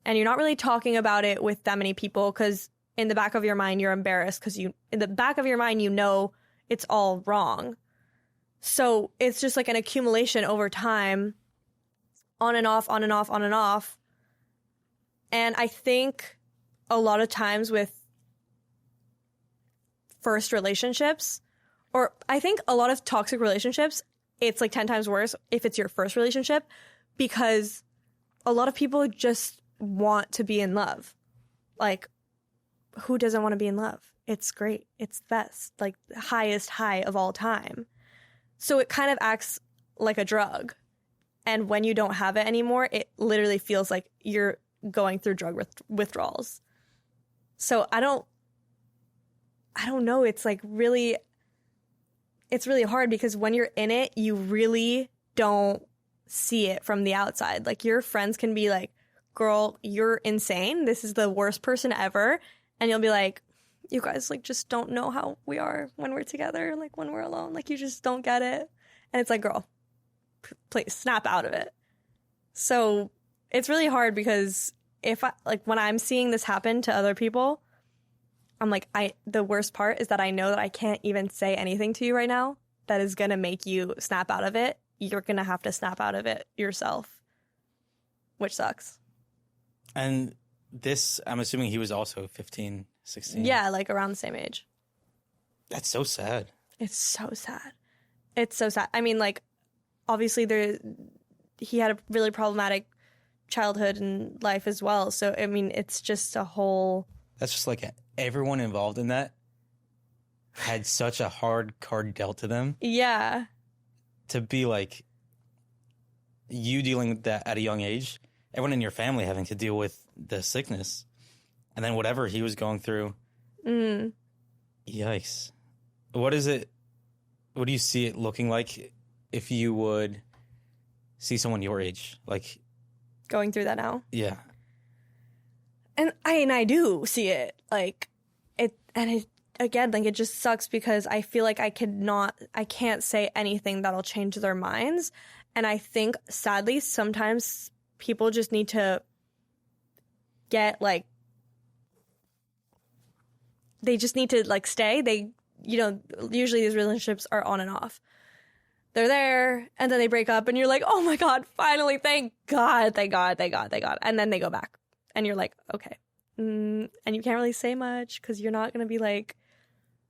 And you're not really talking about it with that many people because in the back of your mind, you're embarrassed because in the back of your mind, you know it's all wrong. So it's just like an accumulation over time, on and off, on and off, on and off. And I think a lot of times with first relationships, or I think a lot of toxic relationships, it's like 10 times worse if it's your first relationship, because a lot of people just want to be in love. Like, who doesn't want to be in love? It's great. It's the best, like the highest high of all time. So it kind of acts like a drug. And when you don't have it anymore, it literally feels like you're going through drug withdrawals. So I don't know. It's like really, it's really hard because when you're in it, you really don't see it from the outside. Like your friends can be like, girl, you're insane. This is the worst person ever. And you'll be like, you guys like just don't know how we are when we're together, like when we're alone. Like you just don't get it. And it's like, girl, please snap out of it. So it's really hard because if I, like when I'm seeing this happen to other people, I'm like, the worst part is that I know that I can't even say anything to you right now that is going to make you snap out of it. You're going to have to snap out of it yourself, which sucks. And this, I'm assuming he was also 15, 16. Yeah, like around the same age. That's so sad. It's so sad. It's so sad. I mean, like, obviously he had a really problematic childhood and life as well. So, I mean, it's just a whole... That's just like everyone involved in that had such a hard card dealt to them. Yeah. To be like, you dealing with that at a young age, everyone in your family having to deal with the sickness, and then whatever he was going through. Yikes. What is it? What do you see it looking like if you would see someone your age? Like, going through that now? Yeah. And I do see it. Like, again, like, it just sucks because I feel like I can't say anything that'll change their minds. And I think, sadly, sometimes people just need to get, like, they just need to, like, stay. They, usually these relationships are on and off. They're there, and then they break up, and you're like, oh my God, finally, thank God, thank God, thank God, thank God. And then they go back, and you're like, okay. And you can't really say much because you're not going to be like,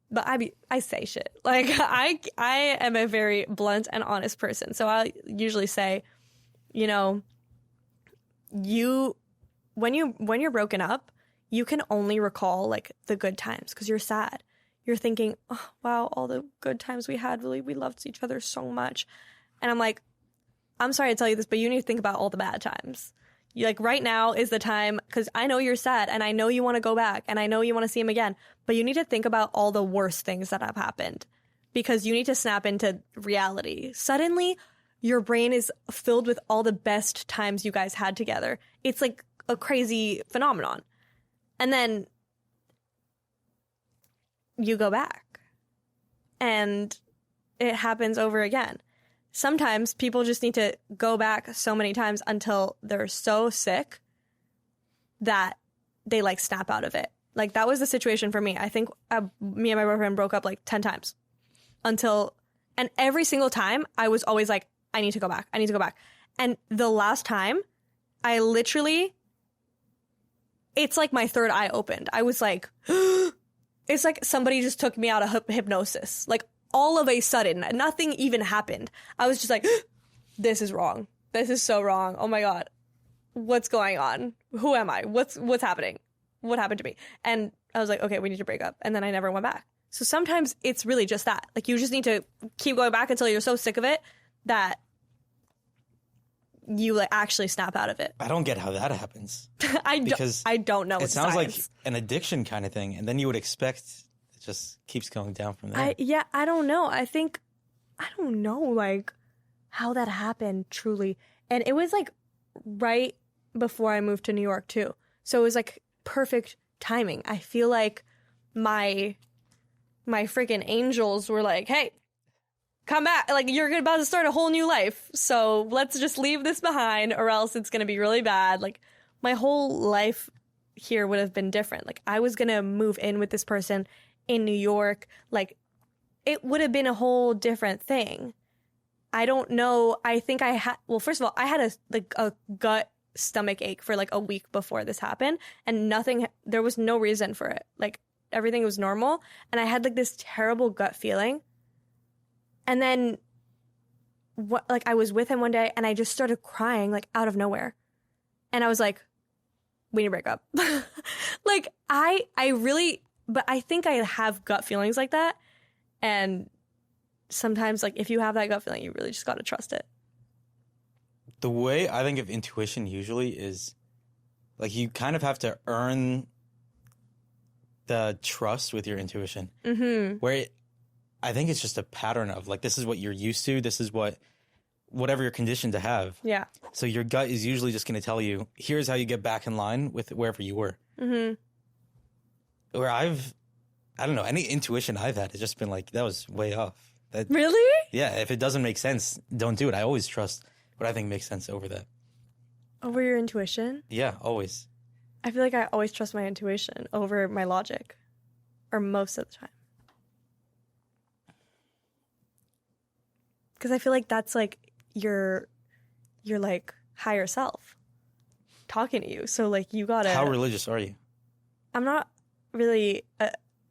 but I say shit. Like, I am a very blunt and honest person. So I usually say, when you're broken up, you can only recall, like, the good times because you're sad. You're thinking, oh, wow, all the good times we had, really, we loved each other so much. And I'm like, I'm sorry to tell you this, but you need to think about all the bad times. Like, right now is the time, because I know you're sad, and I know you want to go back, and I know you want to see him again, but you need to think about all the worst things that have happened, because you need to snap into reality. Suddenly, your brain is filled with all the best times you guys had together. It's like a crazy phenomenon. And then you go back, and it happens over again. Sometimes people just need to go back so many times until they're so sick that they, like, snap out of it. Like, that was the situation for me. I think me and my boyfriend broke up like 10 times and every single time I was always like, I need to go back. I need to go back. And the last time I literally, it's like my third eye opened. I was like, it's like somebody just took me out of hypnosis. Like, all of a sudden, nothing even happened. I was just like, this is wrong. This is so wrong. Oh my God. What's going on? Who am I? What's happening? What happened to me? And I was like, okay, we need to break up. And then I never went back. So sometimes it's really just that. Like, you just need to keep going back until you're so sick of it that you, like, actually snap out of it. I don't get how that happens. I don't know. It sounds like an addiction kind of thing. And then you would expect it just keeps going down from there. I don't know. I don't know, like, how that happened truly. And it was, like, right before I moved to New York too. So it was, like, perfect timing. I feel like my freaking angels were like, hey, come back. Like, you're about to start a whole new life. So let's just leave this behind or else it's going to be really bad. Like, my whole life here would have been different. Like, I was going to move in with this person in New York. Like, it would have been a whole different thing. I don't know. I think first of all, I had a gut stomach ache for like a week before this happened, and there was no reason for it. Like, everything was normal, and I had like this terrible gut feeling. And then I was with him one day and I just started crying, like, out of nowhere. And I was like, we need to break up. Like, I really, but I think I have gut feelings like that. And sometimes, like, if you have that gut feeling, you really just got to trust it. The way I think of intuition usually is, like, you kind of have to earn the trust with your intuition. Mm-hmm. I think it's just a pattern of, like, this is what you're used to. This is whatever you're conditioned to have. Yeah. So your gut is usually just going to tell you, here's how you get back in line with wherever you were. Mm-hmm. Where I don't know, any intuition I've had has just been like, that was way off. Really? Yeah. If it doesn't make sense, don't do it. I always trust what I think makes sense over that. Over your intuition? Yeah, always. I feel like I always trust my intuition over my logic. Or most of the time. Because I feel like that's, like, your like, higher self talking to you. So like you gotta. How religious are you? I'm not really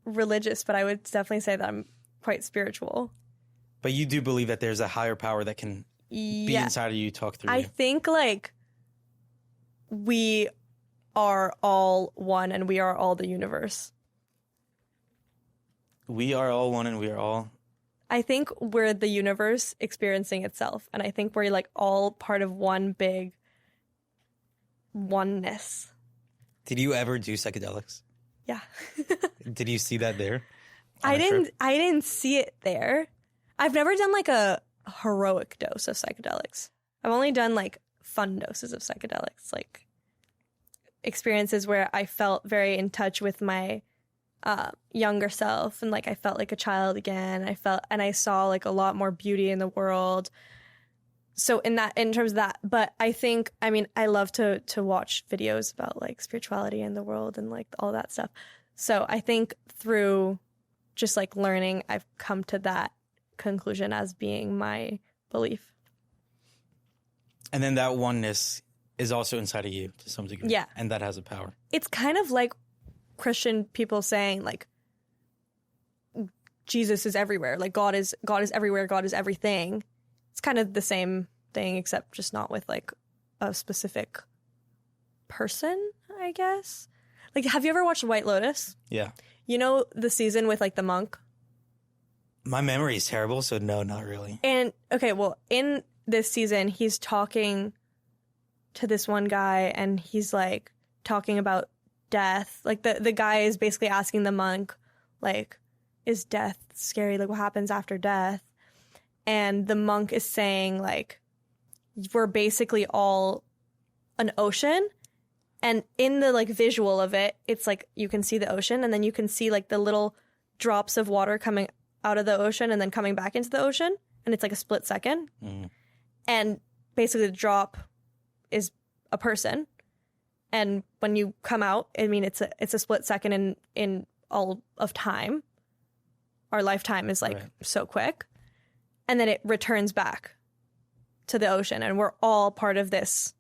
religious, but I would definitely say that I'm quite spiritual. But you do believe that there's a higher power that can be inside of you, talk through I you. think like we are all one and we are all the universe. We are all one and we are all... I think we're the universe experiencing itself. And I think we're like all part of one big oneness. Did you ever do psychedelics? Yeah. Did you see that there? I didn't see it there. I've never done like a heroic dose of psychedelics. I've only done like fun doses of psychedelics, like experiences where I felt very in touch with my younger self, and like I felt like a child again. I saw like a lot more beauty in the world. So in terms of that, but I think, I mean, I love to watch videos about like spirituality in the world and like all that stuff. So I think through just like learning, I've come to that conclusion as being my belief. And then that oneness is also inside of you to some degree. Yeah. And that has a power. It's kind of like Christian people saying like Jesus is everywhere. Like God is everywhere. God is everything. It's kind of the same thing, except just not with like a specific person, I guess. Like, have you ever watched White Lotus? Yeah. You know the season with like the monk? My memory is terrible, so no, not really. And okay, well, in this season, he's talking to this one guy and he's like talking about death. Like the guy is basically asking the monk, like, is death scary? Like, what happens after death? And the monk is saying, like, we're basically all an ocean. And in the, like, visual of it, it's, like, you can see the ocean. And then you can see, like, the little drops of water coming out of the ocean and then coming back into the ocean. And it's, like, a split second. Mm. And basically the drop is a person. And when you come out, I mean, it's a split second in all of time. Our lifetime is, like, so quick. And then it returns back to the ocean. And we're all part of this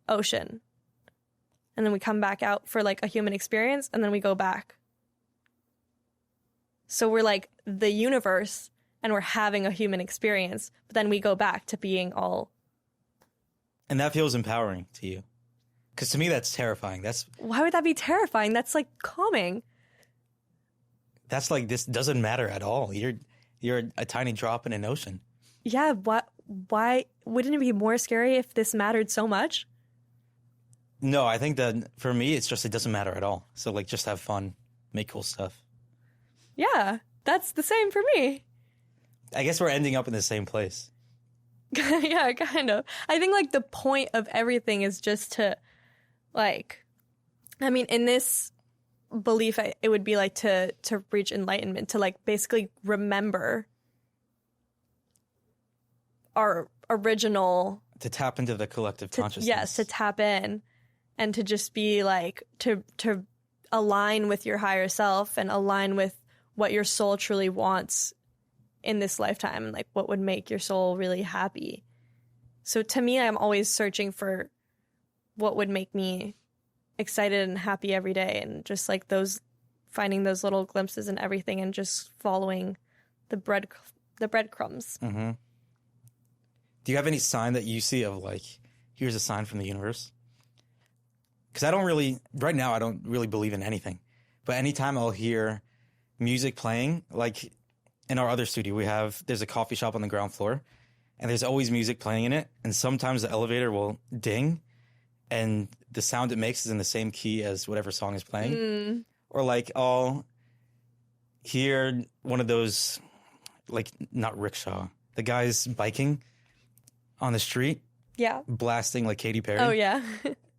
ocean. And then we come back out for like a human experience. And then we go back. So we're like the universe and we're having a human experience. But then we go back to being all. And that feels empowering to you. Because to me, that's terrifying. Why would that be terrifying? That's like calming. That's like, this doesn't matter at all. You're a tiny drop in an ocean. Yeah, why wouldn't it be more scary if this mattered so much? No, I think that for me, it's just, it doesn't matter at all. So like, just have fun, make cool stuff. Yeah, that's the same for me. I guess we're ending up in the same place. Yeah, kind of. I think like the point of everything is just to like, I mean, in this belief, it would be like to reach enlightenment, to like basically remember our original, to tap into the collective consciousness. Yes, to tap in and to just be like to align with your higher self and align with what your soul truly wants in this lifetime and like what would make your soul really happy. So to me, I'm always searching for what would make me excited and happy every day, and just like finding those little glimpses and everything, and just following the breadcrumbs. Mm-hmm. Do you have any sign that you see of like, here's a sign from the universe? Because right now I don't really believe in anything, but anytime I'll hear music playing, like in our other studio there's a coffee shop on the ground floor, and there's always music playing in it, and sometimes the elevator will ding and the sound it makes is in the same key as whatever song is playing. Mm. Or like I'll hear one of those, like, not rickshaw, the guys biking on the street. Yeah. Blasting like Katy Perry. Oh, yeah.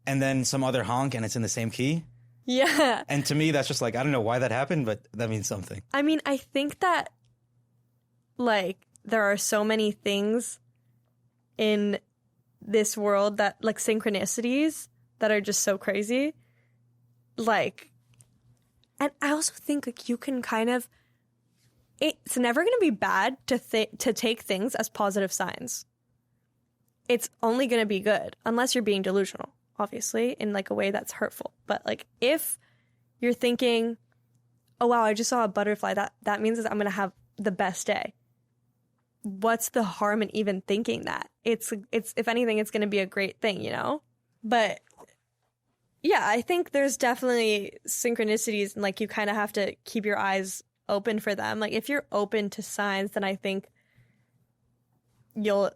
And then some other honk and it's in the same key. Yeah. And to me, that's just like, I don't know why that happened, but that means something. I mean, I think that like there are so many things in this world that like synchronicities that are just so crazy. Like, and I also think like you can kind of, it's never going to be bad to take things as positive signs. It's only going to be good unless you're being delusional, obviously, in like a way that's hurtful. But like if you're thinking, oh wow, I just saw a butterfly, that means that I'm gonna have the best day. What's the harm in even thinking that? It's if anything, it's gonna be a great thing, you know? But yeah, I think there's definitely synchronicities, and like you kind of have to keep your eyes open for them. Like if you're open to signs, then I think you'll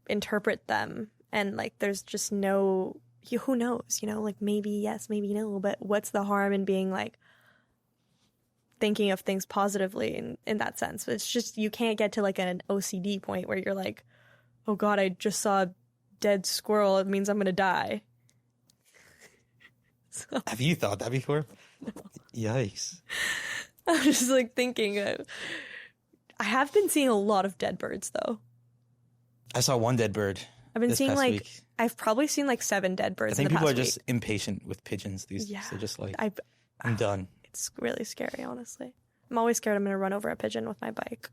interpret them, and like there's just no, who knows, you know, like maybe yes, maybe no, but what's the harm in being like thinking of things positively in that sense? It's just, you can't get to like an OCD point where you're like, oh god, I just saw a dead squirrel, it means I'm gonna die. So, Have you thought that before? no. Yikes. I'm just like thinking I have been seeing a lot of dead birds though. I saw one dead bird. I've been this seeing past like week. I've probably seen like 7 dead birds. I think in the people are past just week. impatient with pigeons these days. Yeah. They're just like, I I'm done. It's really scary, honestly. I'm always scared I'm going to run over a pigeon with my bike.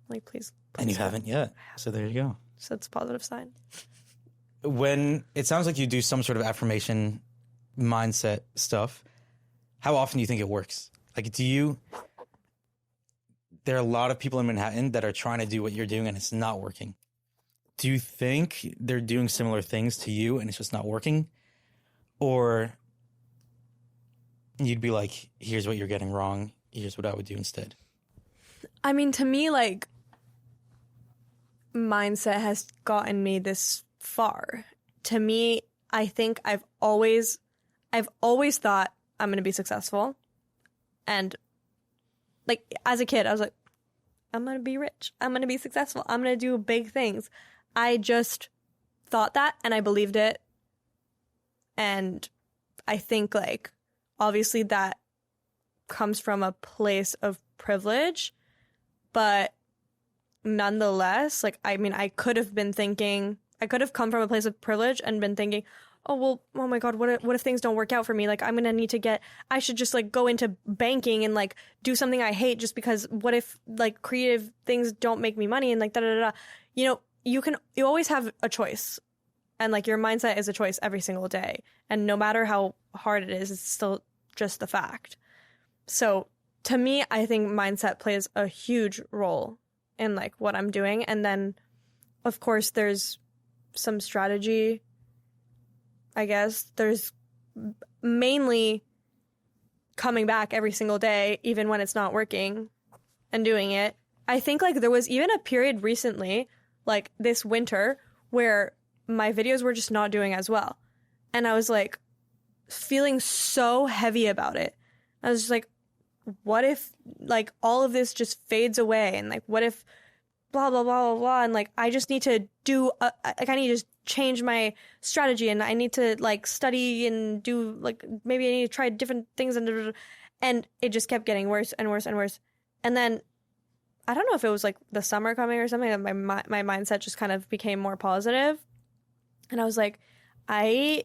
Like, please. And you haven't yet. So there you go. So it's a positive sign. When it sounds like you do some sort of affirmation mindset stuff, how often do you think it works? Like, there are a lot of people in Manhattan that are trying to do what you're doing and it's not working. Do you think they're doing similar things to you and it's just not working? Or you'd be like, here's what you're getting wrong. Here's what I would do instead. I mean, to me, like, mindset has gotten me this far. To me, I think I've always thought I'm going to be successful. And like as a kid, I was like, I'm going to be rich. I'm going to be successful. I'm going to do big things. I just thought that and I believed it. And I think like, obviously that comes from a place of privilege, but nonetheless, like, I mean, I could have come from a place of privilege and been thinking, oh, well, oh my God, what if things don't work out for me? Like, I should just like go into banking and like do something I hate just because what if like creative things don't make me money and like da-da-da-da. You know, you always have a choice, and like your mindset is a choice every single day. And no matter how hard it is, it's still just the fact. So to me, I think mindset plays a huge role in like what I'm doing. And then of course there's some strategy, I guess. There's mainly coming back every single day, even when it's not working, and doing it. I think like there was even a period recently, like this winter, where my videos were just not doing as well. And I was like feeling so heavy about it. I was just like, what if like all of this just fades away? And like, what if blah, blah, blah, blah, blah. And like, I just need to I need to just change my strategy, and I need to like study and do like, maybe I need to try different things. And it just kept getting worse and worse and worse. And then I don't know if it was like the summer coming or something, that my mindset just kind of became more positive. And I was like, I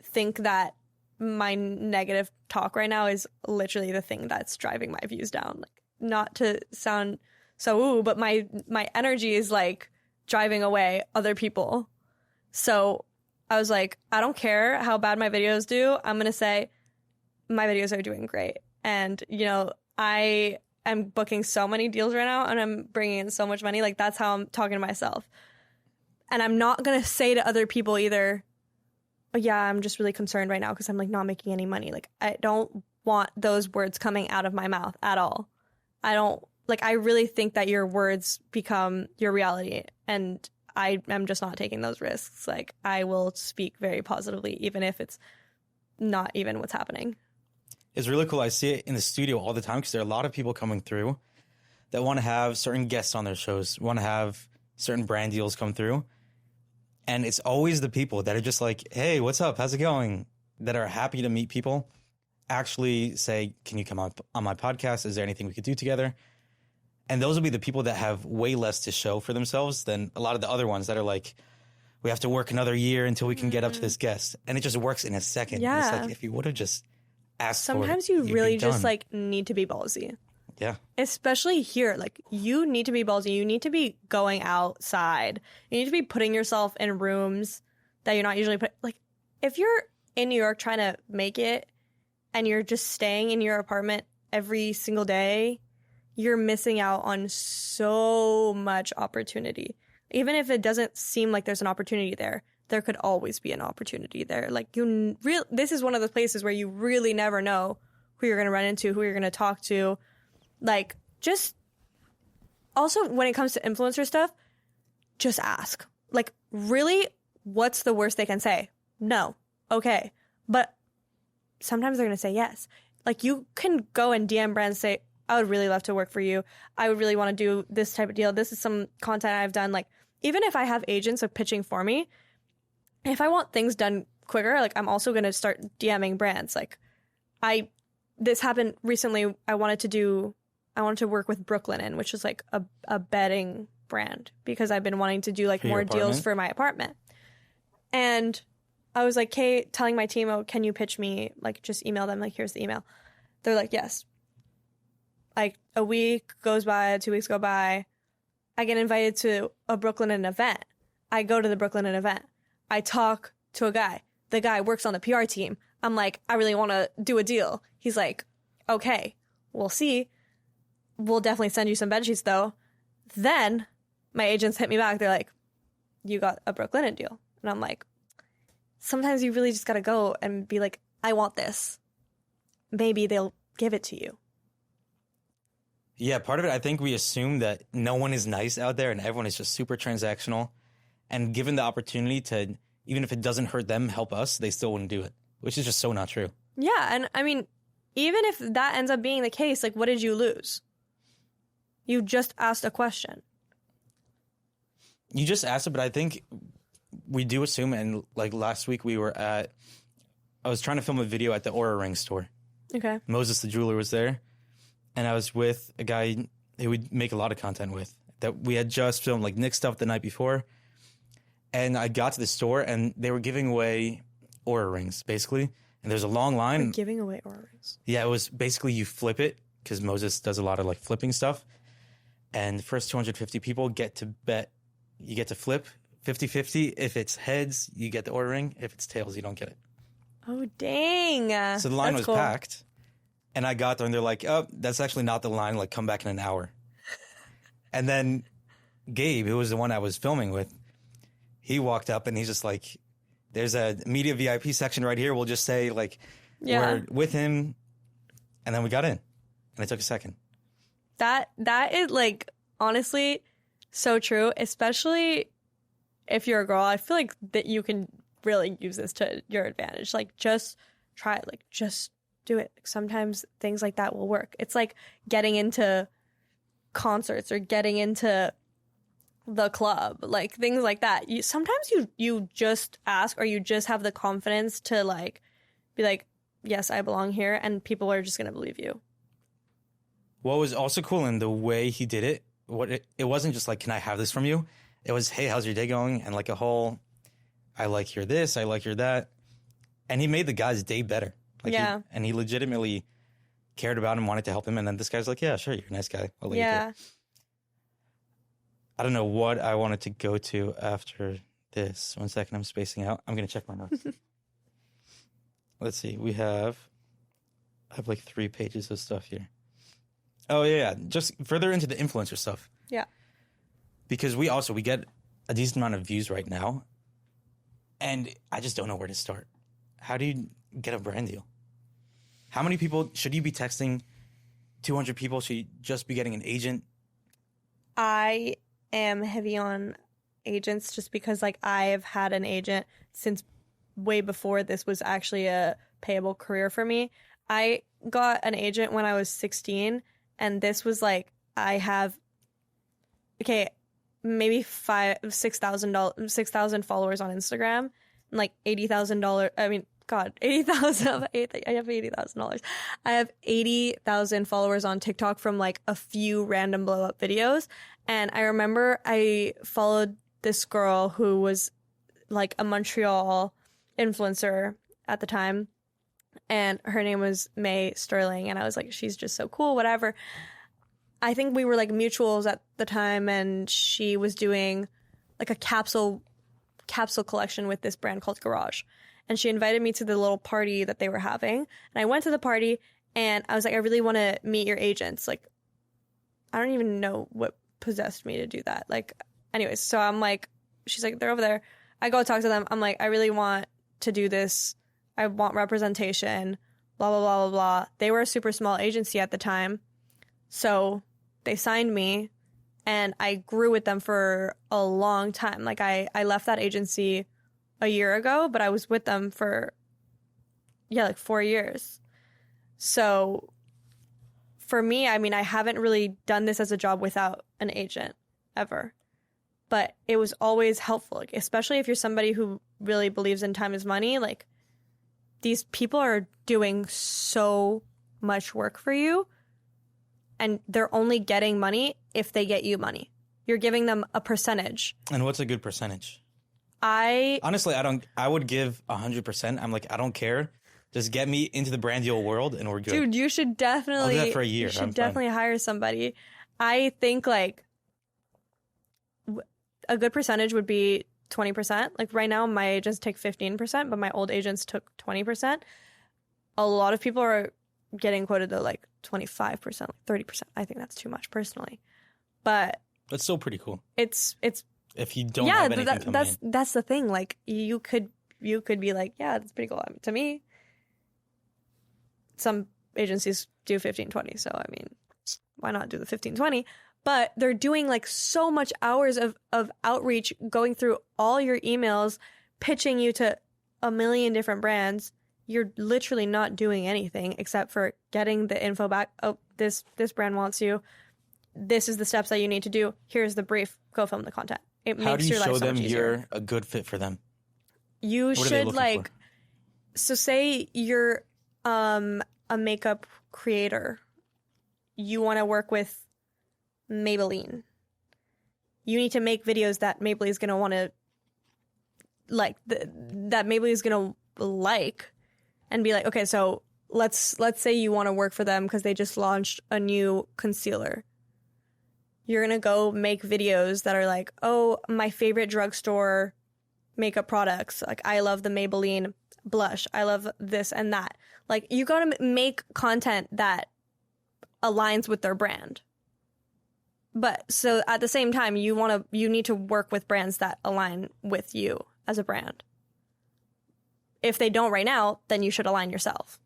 think that my negative talk right now is literally the thing that's driving my views down. Like, not to sound so ooh, but my energy is like driving away other people. So I was like, I don't care how bad my videos do. I'm going to say my videos are doing great. And, you know, I am booking so many deals right now and I'm bringing in so much money. Like, that's how I'm talking to myself. And I'm not going to say to other people either, oh, yeah, I'm just really concerned right now because I'm like not making any money. Like, I don't want those words coming out of my mouth at all. I really think that your words become your reality, and I am just not taking those risks. Like, I will speak very positively, even if it's not even what's happening. It's really cool. I see it in the studio all the time because there are a lot of people coming through that want to have certain guests on their shows, want to have certain brand deals come through. And it's always the people that are just like, hey, what's up? How's it going? That are happy to meet people, actually say, can you come up on my podcast? Is there anything we could do together? And those will be the people that have way less to show for themselves than a lot of the other ones that are like, we have to work another year until we can get up to this guest. And it just works in a second. Yeah. It's like, if you would have just asked Sometimes for it, you you'd really be done. just like need to be ballsy. Yeah. Especially here. Like, you need to be ballsy. You need to be going outside. You need to be putting yourself in rooms that you're not usually put. Like, if you're in New York trying to make it and you're just staying in your apartment every single day, you're missing out on so much opportunity. Even if it doesn't seem like there's an opportunity there, there could always be an opportunity there. Like this is one of the places where you really never know who you're going to run into, who you're going to talk to. Like, just also when it comes to influencer stuff, just ask. Like, really, what's the worst they can say? No. Okay. But sometimes they're going to say yes. Like, you can go and DM brands, say, I would really love to work for you. I would really want to do this type of deal. This is some content I've done. Like, even if I have agents of pitching for me, if I want things done quicker, like, I'm also going to start DMing brands. Like, this happened recently. I wanted to work with Brooklinen, which is like a bedding brand, because I've been wanting to do like more deals for my apartment. And I was like, Kate, telling my team, oh, can you pitch me? Like, just email them. Like, here's the email. They're like, yes. Like, a week goes by, 2 weeks go by. I get invited to a Brooklinen event. I go to the Brooklinen event. I talk to a guy. The guy works on the PR team. I'm like, I really want to do a deal. He's like, okay, we'll see. We'll definitely send you some bed sheets, though. Then my agents hit me back. They're like, you got a Brooklinen deal. And I'm like, sometimes you really just got to go and be like, I want this. Maybe they'll give it to you. Yeah, part of it, I think we assume that no one is nice out there and everyone is just super transactional. And given the opportunity to, even if it doesn't hurt them, help us, they still wouldn't do it, which is just so not true. Yeah, and I mean, even if that ends up being the case, like, what did you lose? You just asked a question. You just asked it, but I think we do assume, and like last week I was trying to film a video at the Aura Ring store. Okay. Moses the jeweler was there, and I was with a guy who would make a lot of content with, that we had just filmed like Nick stuff the night before. And I got to the store, and they were giving away Aura rings, basically. And there's a long line. We're giving away Aura rings. Yeah, it was basically you flip it, because Moses does a lot of like flipping stuff. And the first 250 people get to bet. You get to flip 50-50. If it's heads, you get the Aura ring. If it's tails, you don't get it. Oh, dang. So the line That's was cool. packed. And I got there, and they're like, oh, that's actually not the line. Like, come back in an hour. And then Gabe, who was the one I was filming with, he walked up, and he's just like, there's a media VIP section right here. We'll just say, like, we're with him. And then we got in. And it took a second. That is, like, honestly, so true. Especially if you're a girl. I feel like that you can really use this to your advantage. Like, just try it. Like, just do it. Sometimes things like that will work. It's like getting into concerts or getting into the club, like things like that. Sometimes you just ask, or you just have the confidence to like be like, yes, I belong here, and people are just gonna believe you. What was also cool in the way he did it, it wasn't just like, can I have this from you? It was, hey, how's your day going? And like a whole, I like your this, I like your that. And he made the guy's day better. Like, yeah. And he legitimately cared about him, wanted to help him. And then this guy's like, yeah, sure, you're a nice guy. I'll let you go. I don't know what I wanted to go to after this. 1 second, I'm spacing out. I'm going to check my notes. Let's see. I have like 3 pages of stuff here. Oh, yeah. Just further into the influencer stuff. Yeah. Because we get a decent amount of views right now. And I just don't know where to start. How do you get a brand deal? How many people should you be texting? 200 people? Should you just be getting an agent? I am heavy on agents just because, like, I have had an agent since way before this was actually a payable career for me. I got an agent when I was 16, and this was like, I have, okay, maybe 6,000 followers on Instagram, and like $80,000. I mean, God, 80,000. I have $80,000. I have 80,000 followers on TikTok from like a few random blow up videos. And I remember I followed this girl who was like a Montreal influencer at the time. And her name was May Sterling. And I was like, she's just so cool, whatever. I think we were like mutuals at the time. And she was doing like a capsule collection with this brand called Garage. and she invited me to the little party that they were having. And I went to the party, and I was like, I really want to meet your agents. Like, I don't even know what possessed me to do that. Like, anyways, so I'm like, she's like, they're over there. I go talk to them. I'm like, I really want to do this. I want representation, blah, blah, blah, blah, blah. They were a super small agency at the time. So they signed me, and I grew with them for a long time. Like, I left that agency a year ago, but I was with them for, like 4 years. So for me, I mean, I haven't really done this as a job without an agent ever. But it was always helpful, like, especially if you're somebody who really believes in time is money. Like, these people are doing so much work for you, and they're only getting money if they get you money. You're giving them a percentage. And what's a good percentage? Honestly, I would give 100%. I'm like, I don't care. Just get me into the brand deal world and we're good. Dude, you should definitely... I'll do that for a year. You should definitely hire somebody. I think, like, a good percentage would be 20%. Like, right now, my agents take 15%, but my old agents took 20%. A lot of people are getting quoted to, like, 25%, like 30%. I think that's too much, personally. But... That's still pretty cool. It's if you don't have anything coming in. That's the thing. Like, you could be like, yeah, that's pretty cool. I mean, to me, some agencies do 15-20, so I mean, why not do the 15-20? But they're doing like so much hours of outreach, going through all your emails, pitching you to a million different brands. You're literally not doing anything except for getting the info back. Oh, this brand wants you. This is the steps that you need to do. Here's the brief. Go film the content. It How makes do you your life show so them much easier. you're a good fit for them? You What are they should, looking like, for? so say you're a makeup creator. You want to work with Maybelline. You need to make videos that Maybelline is going to want to, like, that Maybelline is going to like, and be like, okay, so let's say you want to work for them because they just launched a new concealer. You're going to go make videos that are like, oh, my favorite drugstore makeup products. Like, I love the Maybelline blush. I love this and that. Like, you got to make content that aligns with their brand. But so at the same time, you need to work with brands that align with you as a brand. If they don't right now, then you should align yourself,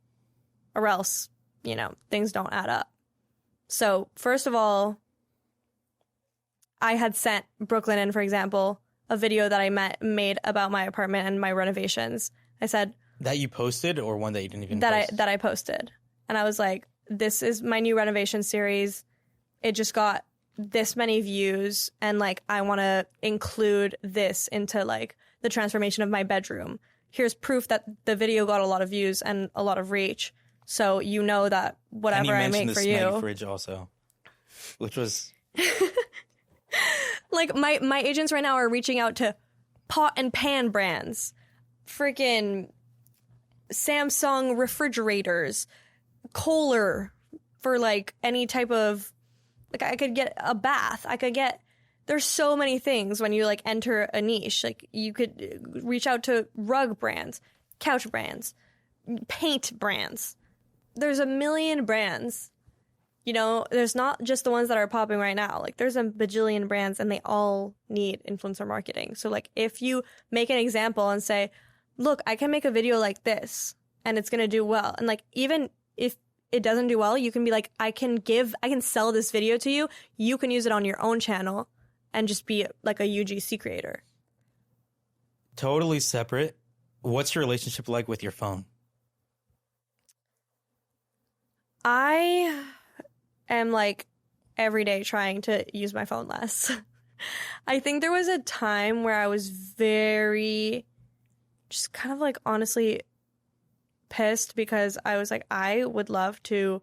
or else, things don't add up. So first of all, I had sent Brooklyn, for example, a video that I made about my apartment and my renovations. I said that you posted, or one that you didn't even post? That I posted, and I was like, "This is my new renovation series. It just got this many views, and like I want to include this into like the transformation of my bedroom. Here's proof that the video got a lot of views and a lot of reach. So you know that whatever I make for you." And you mentioned the Snaggy fridge also, which was. Like, my agents right now are reaching out to pot and pan brands, freaking Samsung refrigerators, Kohler for like any type of, like, I could get a bath. There's so many things when you like enter a niche. Like, you could reach out to rug brands, couch brands, paint brands. There's a million brands. There's not just the ones that are popping right now. Like, there's a bajillion brands, and they all need influencer marketing. So, like, if you make an example and say, look, I can make a video like this, and it's going to do well. And, like, even if it doesn't do well, you can be like, I can sell this video to you. You can use it on your own channel and just be, like, a UGC creator. Totally separate. What's your relationship like with your phone? I am like every day trying to use my phone less. I think there was a time where I was very just kind of like honestly pissed because I was like, I would love to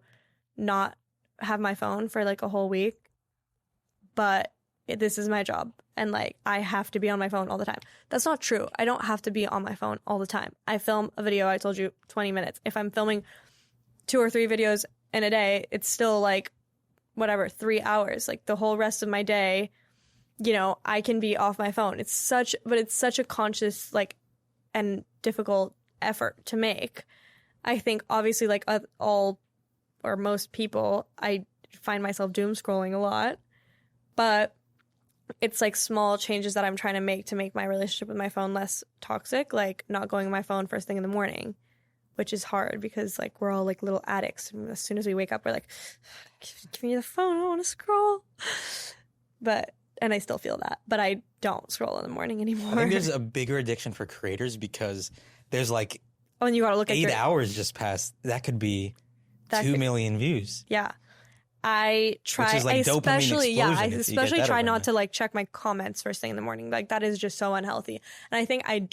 not have my phone for like a whole week, but this is my job and like I have to be on my phone all the time. That's not true. I don't have to be on my phone all the time. I film a video, I told you, 20 minutes. If I'm filming 2 or 3 videos in a day, it's still like whatever, 3 hours. Like the whole rest of my day, I can be off my phone. It's such a conscious like and difficult effort to make. I think obviously like all or most people, I find myself doom scrolling a lot, but it's like small changes that I'm trying to make my relationship with my phone less toxic, like not going on my phone first thing in the morning, which is hard because like we're all like little addicts. And as soon as we wake up, we're like, give me the phone, I want to scroll. And I still feel that, but I don't scroll in the morning anymore. I think there's a bigger addiction for creators because there's like and you got to look 8 hours just passed. That could be 2 million views. Yeah. I try, which is like I especially try not to like check my comments first thing in the morning. Like that is just so unhealthy. And I think I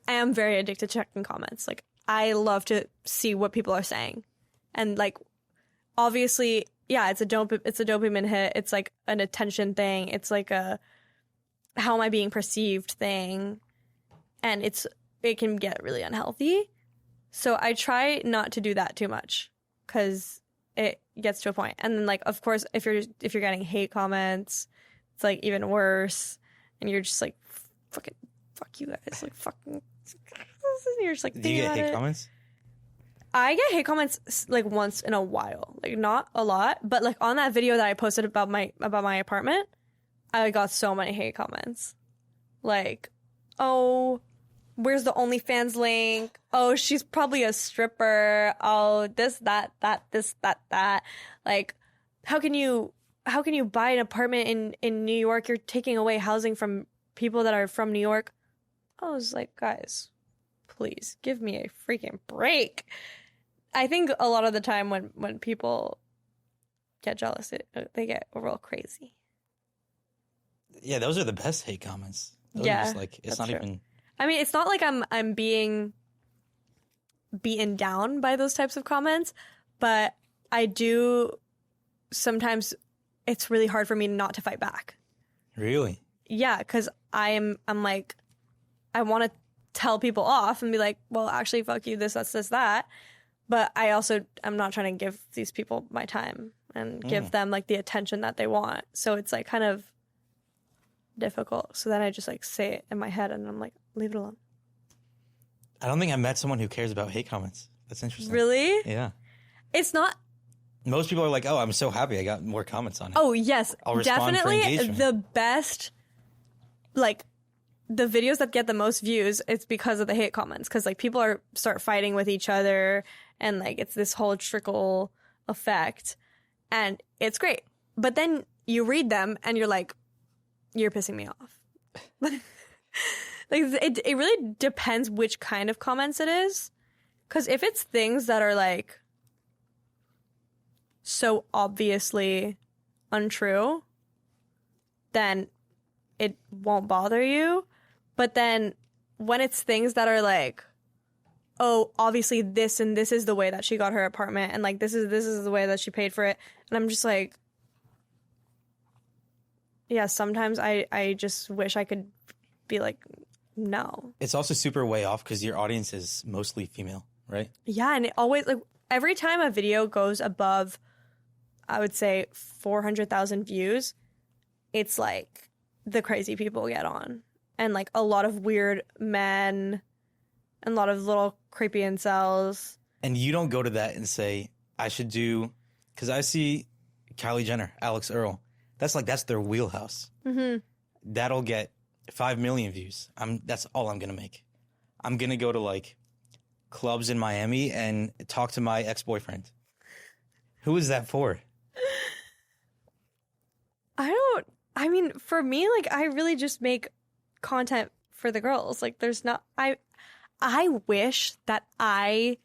am very addicted to checking comments. Like I love to see what people are saying. And like, obviously, yeah, it's a dopamine hit. It's like an attention thing. It's like a, how am I being perceived thing. And it can get really unhealthy. So I try not to do that too much because it gets to a point. And then like, of course, if you're getting hate comments, it's like even worse. And you're just like, fuck you guys. Like fucking, and you're just like, do you get hate comments? I get hate comments like once in a while, like not a lot, but like on that video that I posted about my apartment, I got so many hate comments. Like, oh, where's the OnlyFans link? Oh, she's probably a stripper. Oh, this, that. Like, how can you buy an apartment in New York? You're taking away housing from people that are from New York. I was like, guys, please give me a freaking break. I think a lot of the time when people get jealous, they get real crazy. Yeah, those are the best hate comments. Those yeah, are just like, it's not true. Even. I mean, it's not like I'm being beaten down by those types of comments, but I do sometimes. It's really hard for me not to fight back. Really? Yeah, because I'm like, I want to tell people off and be like, well, actually, fuck you, this, that. But I'm not trying to give these people my time and give them like the attention that they want. So it's like kind of difficult. So then I just like say it in my head and I'm like, leave it alone. I don't think I met someone who cares about hate comments. That's interesting. Really? Yeah. It's not. Most people are like, oh, I'm so happy I got more comments on it. Oh, yes. Definitely the best, like, the videos that get the most views, it's because of the hate comments. Because, like, people start fighting with each other and, like, it's this whole trickle effect. And it's great. But then you read them and you're like, you're pissing me off. Like, it really depends which kind of comments it is. Because if it's things that are, like, so obviously untrue, then it won't bother you. But then when it's things that are like, oh, obviously this and this is the way that she got her apartment, and like this is the way that she paid for it, and I'm just like, yeah, sometimes I just wish I could be like, no. It's also super way off because your audience is mostly female, right? Yeah, and it always, like, every time a video goes above, I would say 400,000 views, it's like the crazy people get on. And like a lot of weird men and a lot of little creepy incels. And you don't go to that and say, I should do, because I see Kylie Jenner, Alex Earl. That's their wheelhouse. Mm-hmm. That'll get 5 million views. That's all I'm going to make. I'm going to go to like clubs in Miami and talk to my ex-boyfriend. Who is that for? I mean, for me, like, I really just make content for the girls. Like, there's not, I wish that I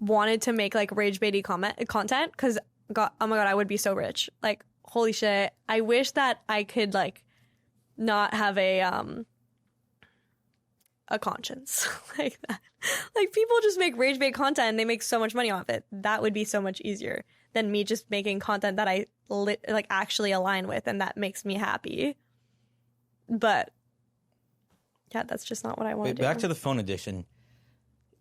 wanted to make like rage baity content because, God, oh my God, I would be so rich. Like, holy shit. I wish that I could like not have a conscience like that. Like, people just make rage bait content and they make so much money off it. That would be so much easier than me just making content that I like actually align with and that makes me happy. But yeah, that's just not what I want to do. Back to the phone addiction.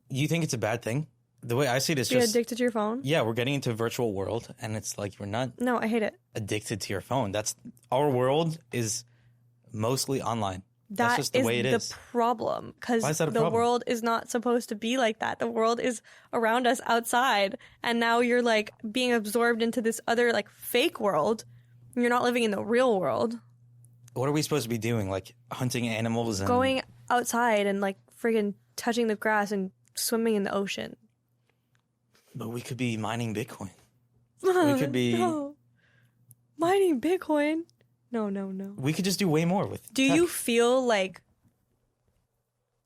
You think it's a bad thing? The way I see it is You're addicted to your phone? Yeah, we're getting into a virtual world and it's like we're not. No, I hate it. Addicted to your phone. Our world is mostly online. That's just the way it is. The problem, because Why is that a the problem? world is not supposed to be like that. The world is around us outside, and now you're like being absorbed into this other like fake world. You're not living in the real world. What are we supposed to be doing? Like hunting animals and Going outside and like friggin' touching the grass and swimming in the ocean. But we could be mining Bitcoin. We could be No. Mining Bitcoin. No. We could just do way more with Do tech. you feel like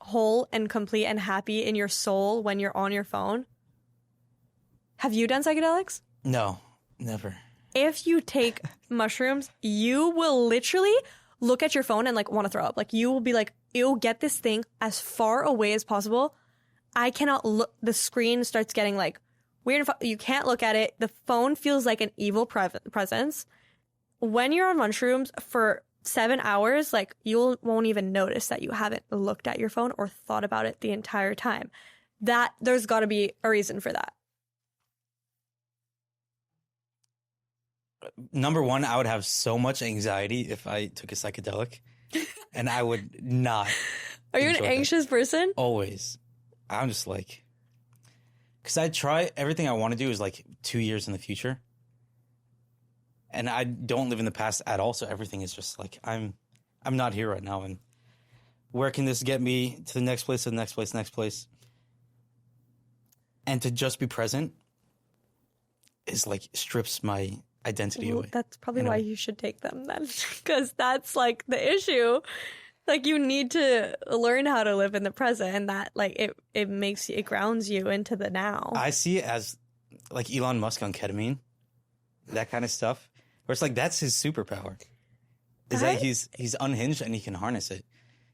whole and complete and happy in your soul when you're on your phone? Have you done psychedelics? No, never. If you take mushrooms, you will literally look at your phone and like want to throw up. Like you will be like, ew, get this thing as far away as possible. I cannot look. The screen starts getting like weird. You can't look at it. The phone feels like an evil presence. When you're on mushrooms for 7 hours, like you won't even notice that you haven't looked at your phone or thought about it the entire time. That there's got to be a reason for that. Number one, I would have so much anxiety if I took a psychedelic, and I would not. Are you an enjoy that. anxious person? Always. I'm just like, because I try everything I want to do is like 2 years in the future. And I don't live in the past at all, so everything is just like I'm not here right now. And where can this get me to the next place, to the next place, next place? And to just be present is like strips my identity away. That's probably in a why way. you should take them then, because that's like the issue. Like you need to learn how to live in the present, and that like it grounds you into the now. I see it as like Elon Musk on ketamine, that kind of stuff. Where it's like that's his superpower. Is that he's unhinged and he can harness it.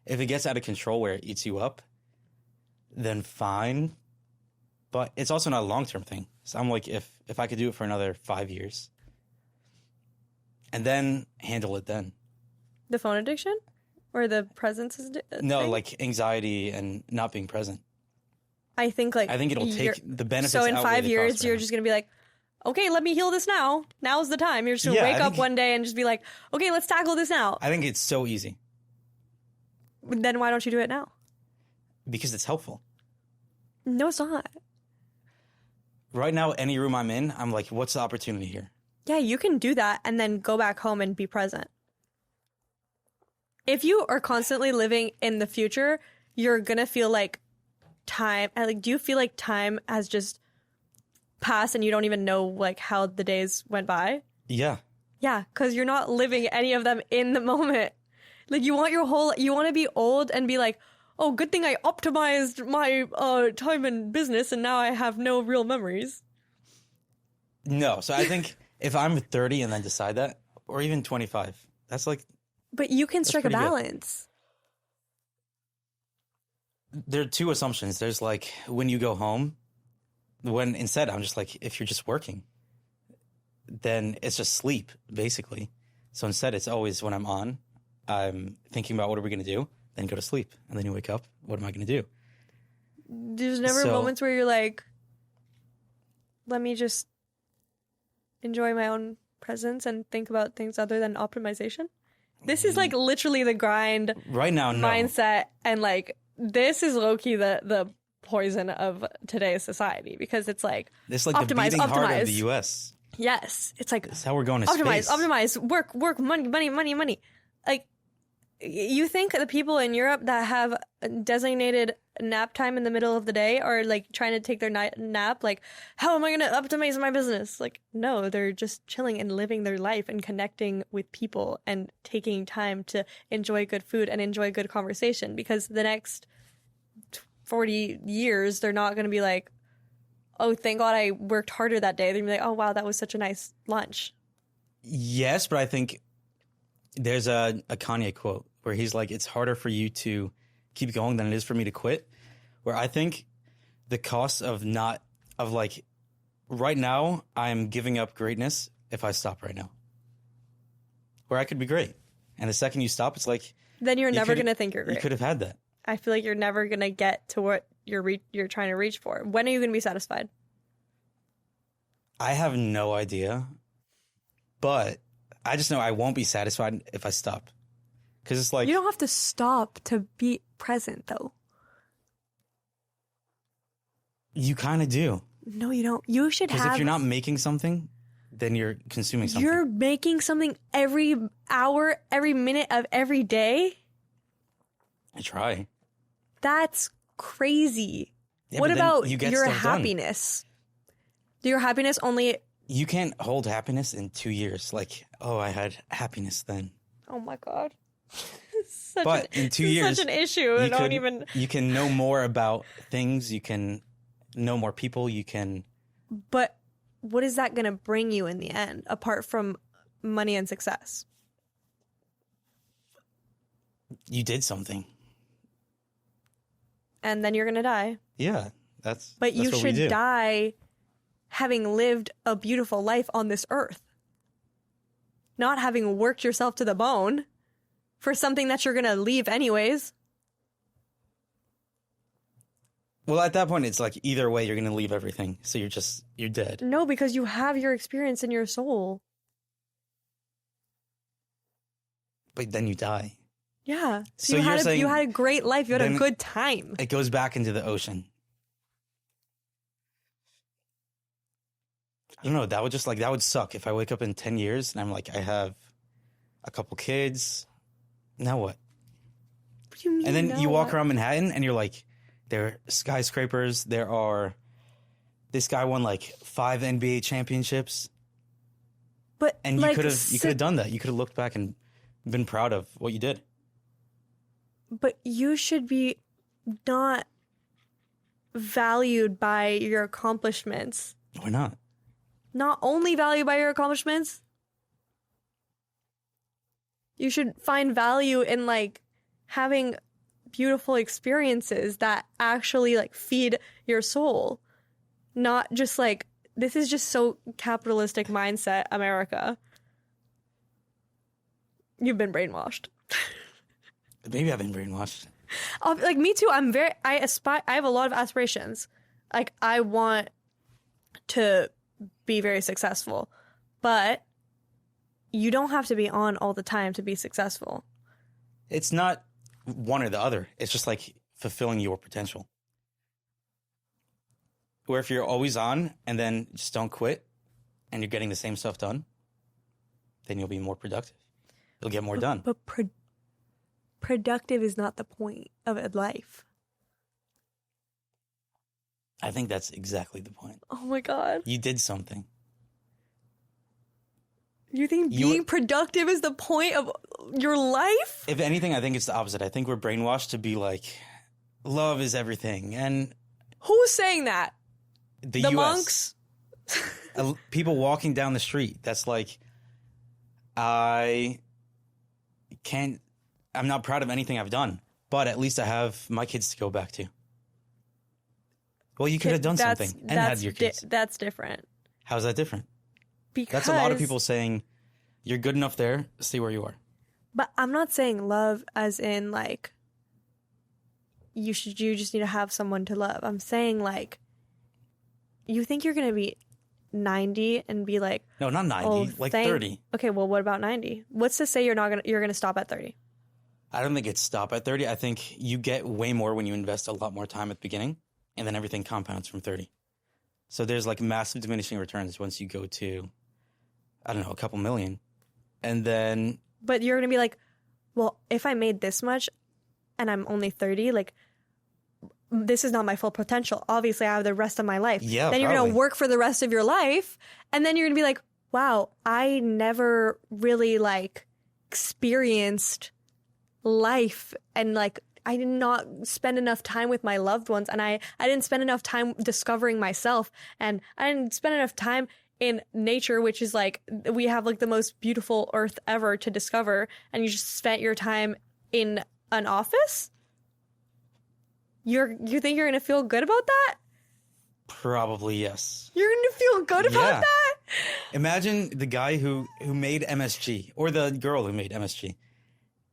If it gets out of control where it eats you up, then fine. But it's also not a long-term thing. So I'm like, if I could do it for another 5 years and then handle it then. The phone addiction? Or the presence is No, thing? like anxiety and not being present. I think it'll take the benefits. So in outweigh 5 the years, costs you're right just going to be like, okay, let me heal this now. Now's the time. You're just going to Yeah, wake I up think- one day and just be like, okay, let's tackle this now. now. I think it's so easy Then why don't you do it now? because it's helpful. No, it's not. Right now, any room I'm in, I'm like, what's the opportunity here? Yeah, you can do that and then go back home and be present. If you are constantly living in the future, you're going to feel like time, like, do you feel like time has just passed and you don't even know like how the days went by? Yeah. Yeah, because you're not living any of them in the moment. Like you want you want to be old and be like, oh, good thing I optimized my time and business and now I have no real memories. No. So I think if I'm 30 and then decide that, or even 25, that's like, But you can strike a pretty good. balance. there are two assumptions. There's like when you go home, when instead I'm just like, if you're just working, then it's just sleep, basically. So instead it's always when I'm on, I'm thinking about what are we going to do, then go to sleep. And then you wake up, what am I going to do? There's never So- moments where you're like, let me just enjoy my own presence and think about things other than optimization. This is like literally the grind Right now, no. mindset, and like this is low-key the poison of today's society, because it's like It's like the optimize, beating heart optimize. of the U.S. Yes, it's like That's how we're going to optimize, space. optimize, work, money. Like, you think the people in Europe that have designated nap time in the middle of the day are like trying to take their nap? Like, how am I going to optimize my business? Like, no, they're just chilling and living their life and connecting with people and taking time to enjoy good food and enjoy good conversation, because the next 40 years, they're not going to be like, oh, thank God I worked harder that day. They're going to be like, oh, wow, that was such a nice lunch. Yes, but I think there's a Kanye quote where he's like, it's harder for you to keep going than it is for me to quit. Where I think the cost of like right now, I'm giving up greatness if I stop right now. Where I could be great. And the second you stop, it's like, Then you're never could- going to think you're great. you could have had that. I feel like you're never going to get to what you're trying to reach for. When are you going to be satisfied? I have no idea, but I just know I won't be satisfied if I stop. Because it's like You don't have to stop to be present, though. you kind of do. No, you don't. You should Because have... if you're not making something, then you're consuming something. You're making something every hour, every minute of every day? I try. That's crazy. Yeah, what but then about you get your stuff done. happiness? Your happiness only... You can't hold happiness in 2 years. Like, oh, I had happiness then. Oh my God. But in 2 years, such an issue. You can know more about things. You can know more people. You can. But what is that going to bring you in the end, apart from money and success? You did something. And then you're going to die. Yeah, that's. But you what we should do. die having lived a beautiful life on this earth, not having worked yourself to the bone for something that you're going to leave anyways. Well, at that point, it's like either way, you're going to leave everything. So you're dead. No, because you have your experience in your soul. But then you die. Yeah. So you you're had saying you had a great life. You had a then good time. It goes back into the ocean. I don't know. That would suck if I wake up in 10 years and I'm like, I have a couple kids. Now what? What do you mean? And then you now walk what? around Manhattan and you're like, there are skyscrapers. This guy won like 5 NBA championships. But And like, you could have done that. You could have looked back and been proud of what you did. But you should be not valued by your accomplishments. Why not? Not only valued by your accomplishments. You should find value in like having beautiful experiences that actually like feed your soul. Not just like, this is just so capitalistic mindset, America. You've been brainwashed. Maybe I've been brainwashed. Like me too. I have a lot of aspirations. Like I want to be very successful, but you don't have to be on all the time to be successful. It's not one or the other. It's just like fulfilling your potential. Where if you're always on and then just don't quit and you're getting the same stuff done, then you'll be more productive. You'll get more done. But productive is not the point of a life. I think that's exactly the point. Oh my God. You did something. You think being productive is the point of your life? If anything, I think it's the opposite. I think we're brainwashed to be like, love is everything. And who's saying that? the The US. monks? People walking down the street. That's like, I'm not proud of anything I've done, but at least I have my kids to go back to. Well, you could have done something and had your kids. That's different. How's that different? Because That's a lot of people saying, you're good enough there, stay where you are. But I'm not saying love as in like you just need to have someone to love. I'm saying like you think you're gonna be 90 and be like, No, not 90, like 30. Okay, well, what about 90? What's to say you're gonna stop at 30? I don't think it's stop at 30. I think you get way more when you invest a lot more time at the beginning, and then everything compounds from 30. So there's like massive diminishing returns once you go to, I don't know, a couple million. And then... But you're going to be like, well, if I made this much and I'm only 30, like, this is not my full potential. Obviously, I have the rest of my life. Yeah, then you're going probably. to work for the rest of your life. And then you're going to be like, wow, I never really, like, experienced life. And, like, I did not spend enough time with my loved ones. And I didn't spend enough time discovering myself. And I didn't spend enough time in nature, which is like, we have like the most beautiful earth ever to discover, and you just spent your time in an office? You think you're gonna feel good about that? Probably, yes. You're gonna feel good about that? Imagine the guy who made MSG, or the girl who made MSG.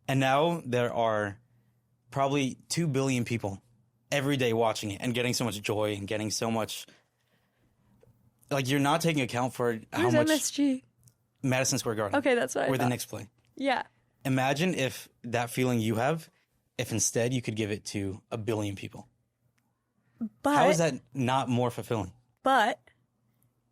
And now there are probably 2 billion people every day watching it and getting so much joy and getting so much... Like, you're not taking account for how Where's much... MSG? Madison Square Garden. Okay, that's what I Where the thought. Knicks play. Yeah. Imagine if that feeling you have, if instead you could give it to 1 billion people. How is that not more fulfilling? But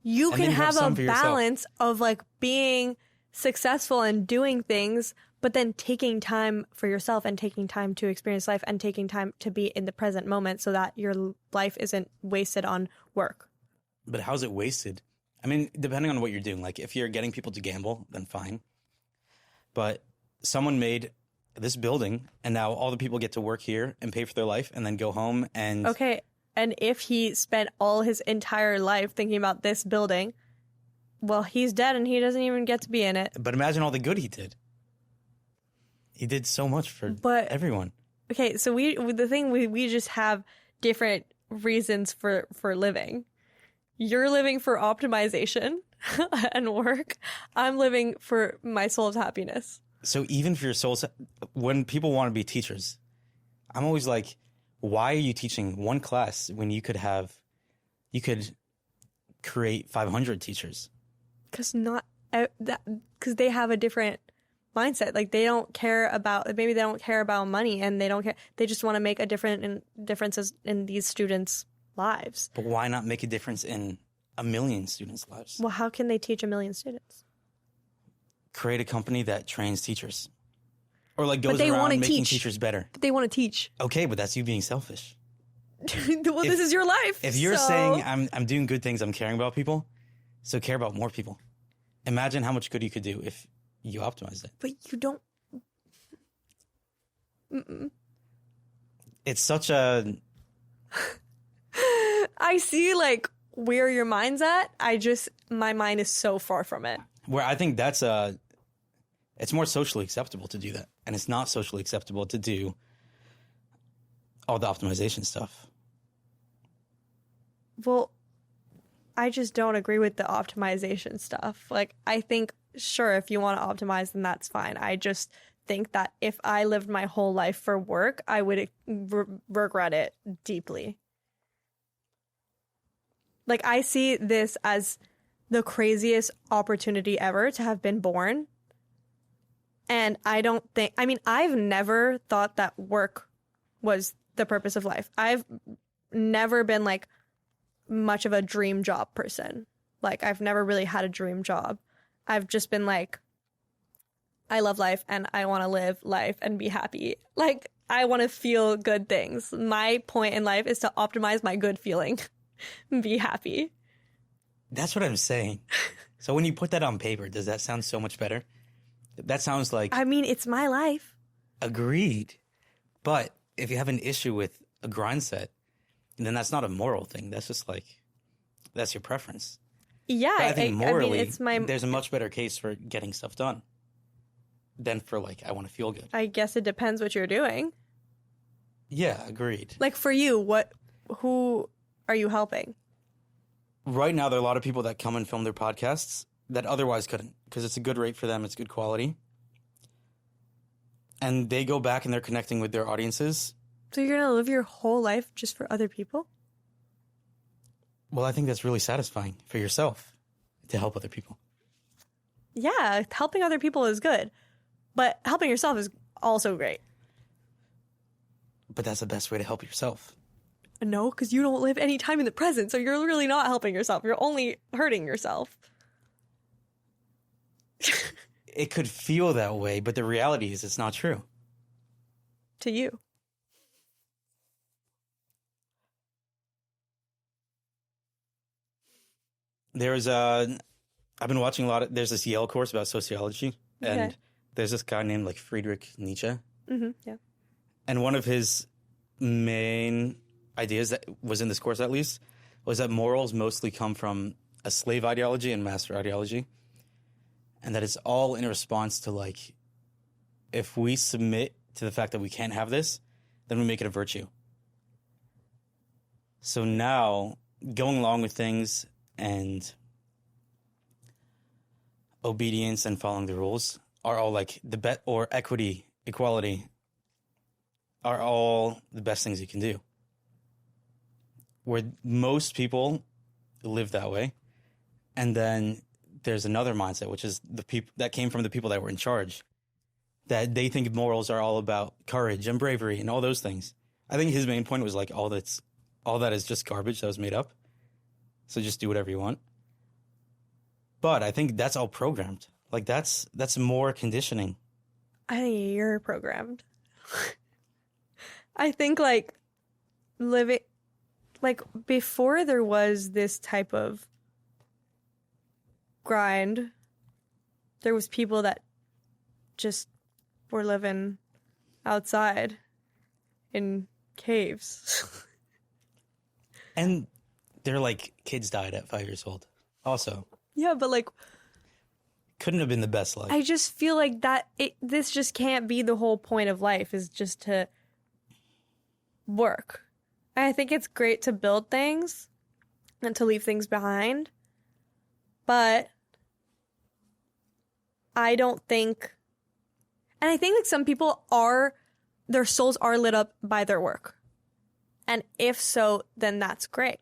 you And can then you have have a some for yourself. balance of like being successful and doing things, but then taking time for yourself and taking time to experience life and taking time to be in the present moment so that your life isn't wasted on work. But how's it wasted? I mean, depending on what you're doing. Like, if you're getting people to gamble, then fine. But someone made this building, and now all the people get to work here and pay for their life and then go home and... Okay, and if he spent all his entire life thinking about this building, well, he's dead and he doesn't even get to be in it. But imagine all the good he did. He did so much for everyone. Okay, so we just have different reasons for living. You're living for optimization and work. I'm living for my soul's happiness. So even for your soul's... When people want to be teachers, I'm always like, why are you teaching one class when you could create 500 teachers? Because they have a different mindset. Like, they don't care about, maybe they don't care about money, and they don't care. They just want to make a differences in these students' lives. But why not make a difference in 1 million students' lives? Well, how can they teach 1 million students? Create a company that trains teachers. Or like goes they around wanna making teach. teachers better. But they want to teach. Okay, but that's you being selfish. Well, this is your life. If you're so- saying I'm doing good things, I'm caring about people, so care about more people. Imagine how much good you could do if you optimized it. But you don't. It's such a... I see like where your mind's at. My mind is so far from it. Where I think it's more socially acceptable to do that. And it's not socially acceptable to do all the optimization stuff. Well, I just don't agree with the optimization stuff. Like, I think, sure, if you want to optimize, then that's fine. I just think that if I lived my whole life for work, I would regret it deeply. Like, I see this as the craziest opportunity ever to have been born. And I've never thought that work was the purpose of life. I've never been like much of a dream job person. Like, I've never really had a dream job. I've just been like, I love life and I want to live life and be happy. Like, I want to feel good things. My point in life is to optimize my good feeling and be happy. That's what I'm saying. So when you put that on paper, does that sound so much better? That sounds like... I mean, it's my life. Agreed. But if you have an issue with a grind set, then that's not a moral thing. That's just like, that's your preference. Yeah. But I think morally, it's my... there's a much better case for getting stuff done than for like, I want to feel good. I guess it depends what you're doing. Yeah, agreed. Like, for you, who are you helping? Right now, there are a lot of people that come and film their podcasts that otherwise couldn't, because it's a good rate for them. It's good quality. And they go back and they're connecting with their audiences. So you're going to live your whole life just for other people? Well, I think that's really satisfying for yourself to help other people. Yeah, helping other people is good. But helping yourself is also great. But that's the best way to help yourself. No, because you don't live any time in the present, so you're really not helping yourself. You're only hurting yourself. It could feel that way, but the reality is it's not true. To you. I've been watching there's this Yale course about sociology, and there's this guy named like Friedrich Nietzsche. Mm-hmm, yeah. And one of his main ideas that was in this course, at least, was that morals mostly come from a slave ideology and master ideology. And that it's all in response to, like, if we submit to the fact that we can't have this, then we make it a virtue. So now, going along with things and obedience and following the rules are all like or equity, equality are all the best things you can do. Where most people live that way. And then there's another mindset, which is the people that came from the people that were in charge, that they think morals are all about courage and bravery and all those things. I think his main point was like all that is just garbage that was made up. So just do whatever you want. But I think that's all programmed. Like that's more conditioning. I think you're programmed. I think like living, like before there was this type of grind, there was people that just were living outside in caves. And they're like, kids died at 5 years old. Also. Yeah, but like, couldn't have been the best life. I just feel like this just can't be the whole point of life, is just to work. I think it's great to build things and to leave things behind, but I don't think, and I think like some people their souls are lit up by their work. And if so, then that's great.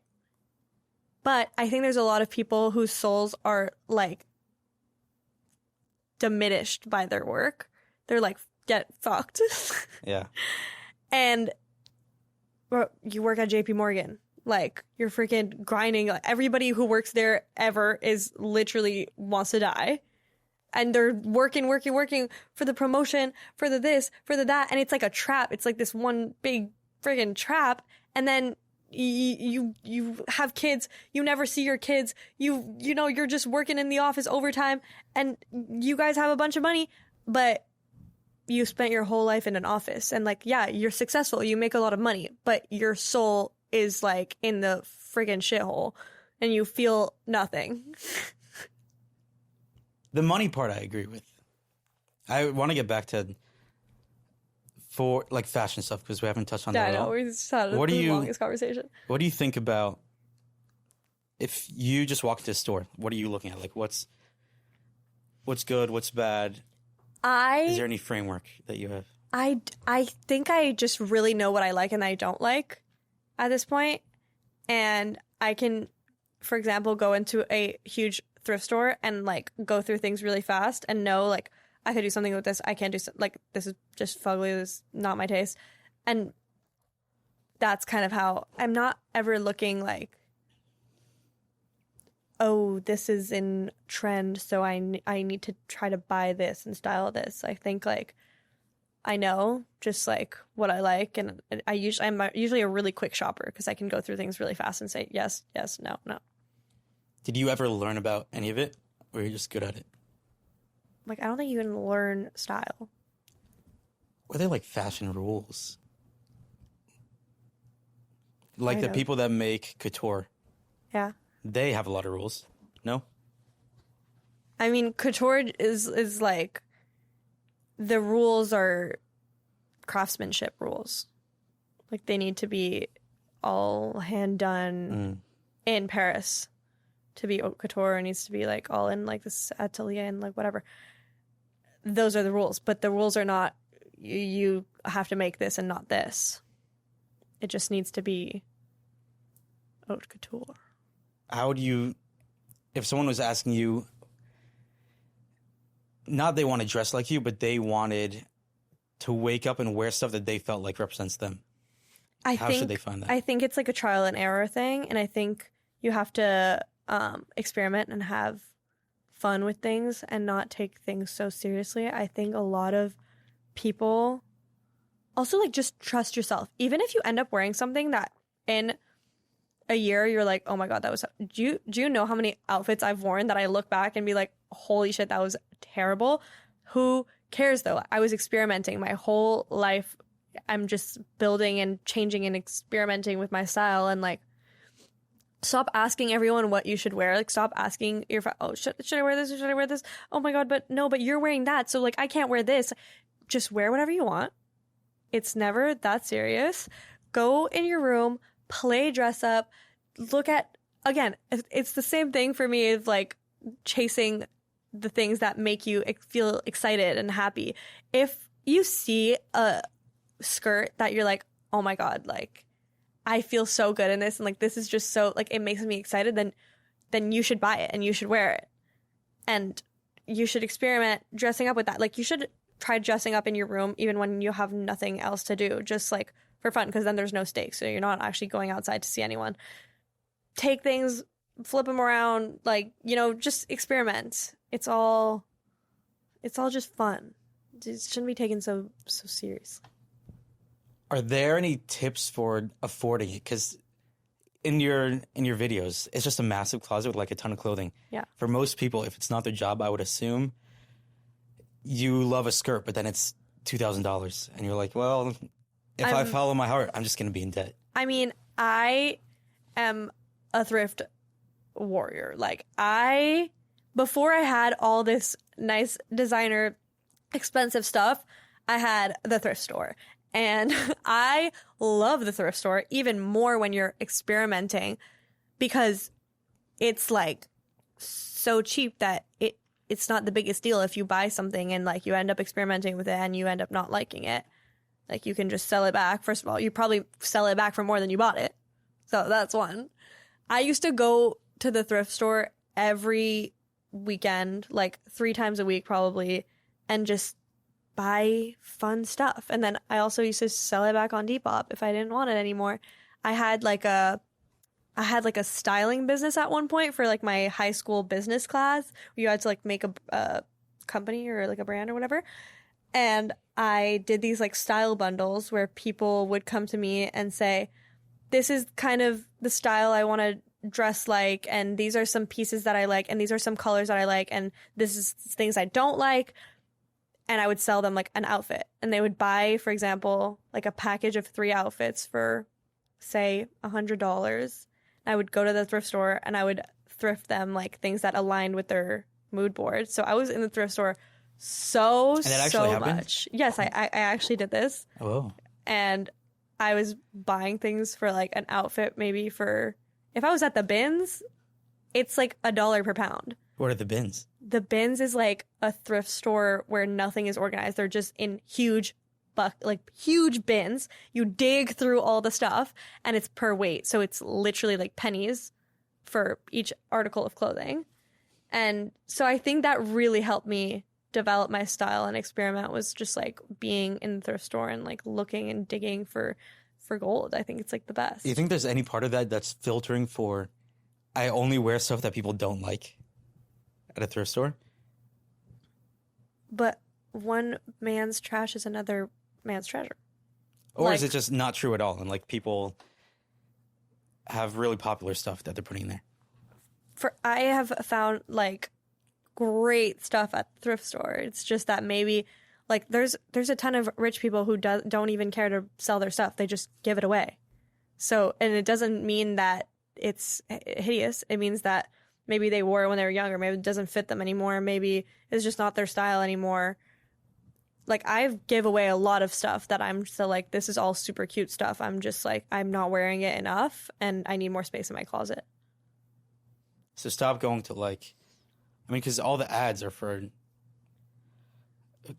But I think there's a lot of people whose souls are like diminished by their work. They're like, get fucked. Yeah. And you work at JP Morgan. Like, you're freaking grinding. Like, everybody who works there ever is literally wants to die. And they're working for the promotion, for the this, for the that. And it's like a trap. It's like this one big friggin' trap. And then you have kids. You never see your kids. You know, you're just working in the office overtime. And you guys have a bunch of money. But you spent your whole life in an office. And like, yeah, you're successful. You make a lot of money. But your soul is like in the friggin' shithole. And you feel nothing. The money part I agree with. I want to get back to for like fashion stuff because we haven't touched on that at all. We just had the longest conversation. What do you think about if you just walk into a store? What are you looking at? Like what's good, what's bad? Is there any framework that you have? I think I just really know what I like and I don't like at this point. And I can, for example, go into a huge thrift store and like go through things really fast and know like I could do something with this. I can't do like this is just fugly. This is not my taste. And that's kind of how I'm not ever looking like, oh, this is in trend, so I need to try to buy this and style this. I think like I know just like what I like, and I'm usually a really quick shopper because I can go through things really fast and say yes, no. Did you ever learn about any of it, or you're just good at it? Like, I don't think you can learn style. Were they like fashion rules? Like the people that make couture. Yeah. They have a lot of rules. No? I mean, couture is like, the rules are craftsmanship rules. Like, they need to be all hand done in Paris. To be haute couture, it needs to be like all in like this atelier and like whatever. Those are the rules, but the rules are not you have to make this and not this. It just needs to be haute couture. How do you, if someone was asking you, not they want to dress like you, but they wanted to wake up and wear stuff that they felt like represents them. How should they find that? I think it's like a trial and error thing, and I think you have to experiment and have fun with things and not take things so seriously. I think a lot of people also like just trust yourself. Even if you end up wearing something that in a year you're like, oh my God, that was, do you know how many outfits I've worn that I look back and be like, holy shit, that was terrible. Who cares though? I was experimenting my whole life. I'm just building and changing and experimenting with my style, and like, stop asking everyone what you should wear. Like, stop asking your friend, oh, should I wear this or should I wear this? Oh my God, but no, but you're wearing that. So like, I can't wear this. Just wear whatever you want. It's never that serious. Go in your room, play dress up, look at, again, it's the same thing for me of like chasing the things that make you feel excited and happy. If you see a skirt that you're like, oh my God, like, I feel so good in this, and like this is just so like it makes me excited, then you should buy it and you should wear it. And you should experiment dressing up with that. Like, you should try dressing up in your room even when you have nothing else to do, just like for fun, because then there's no stakes. So you're not actually going outside to see anyone. Take things, flip them around, like, you know, just experiment. It's all just fun. It shouldn't be taken so seriously. Are there any tips for affording it? Because in your videos, it's just a massive closet with like a ton of clothing. Yeah. For most people, if it's not their job, I would assume you love a skirt, but then it's $2,000, and you're like, well, if I follow my heart, I'm just going to be in debt. I mean, I am a thrift warrior. Like, before I had all this nice designer expensive stuff, I had the thrift store. And I love the thrift store even more when you're experimenting, because it's like so cheap that it's not the biggest deal if you buy something and like you end up experimenting with it and you end up not liking it. Like, you can just sell it back. First of all, you probably sell it back for more than you bought it. So that's one. I used to go to the thrift store every weekend, like 3 times a week probably, and just buy fun stuff. And then I also used to sell it back on Depop if I didn't want it anymore. I had like a styling business at one point for like my high school business class, where you had to like make a company or like a brand or whatever. And I did these like style bundles where people would come to me and say, this is kind of the style I want to dress like, and these are some pieces that I like, and these are some colors that I like, and this is things I don't like. And I would sell them like an outfit, and they would buy, for example, like a package of 3 outfits for, say, $100. I would go to the thrift store and I would thrift them like things that aligned with their mood board. So I was in the thrift store so much. Yes, I actually did this. Oh. And I was buying things for like an outfit, maybe for, if I was at the bins, it's like $1 per pound. What are the bins? The bins is like a thrift store where nothing is organized. They're just in huge bins. You dig through all the stuff, and it's per weight. So it's literally like pennies for each article of clothing. And so I think that really helped me develop my style and experiment, was just like being in the thrift store and like looking and digging for gold. I think it's like the best. Do you think there's any part of that that's filtering for, I only wear stuff that people don't like at a thrift store? But one man's trash is another man's treasure. Or is it just not true at all, and like people have really popular stuff that they're putting in there? I have found like great stuff at the thrift store. It's just that maybe like there's a ton of rich people who don't even care to sell their stuff. They just give it away. So, and it doesn't mean that it's hideous. It means that maybe they wore it when they were younger. Maybe it doesn't fit them anymore. Maybe it's just not their style anymore. Like, I've give away a lot of stuff that I'm still like, this is all super cute stuff. I'm just like, I'm not wearing it enough and I need more space in my closet. So stop going to like, I mean, because all the ads are for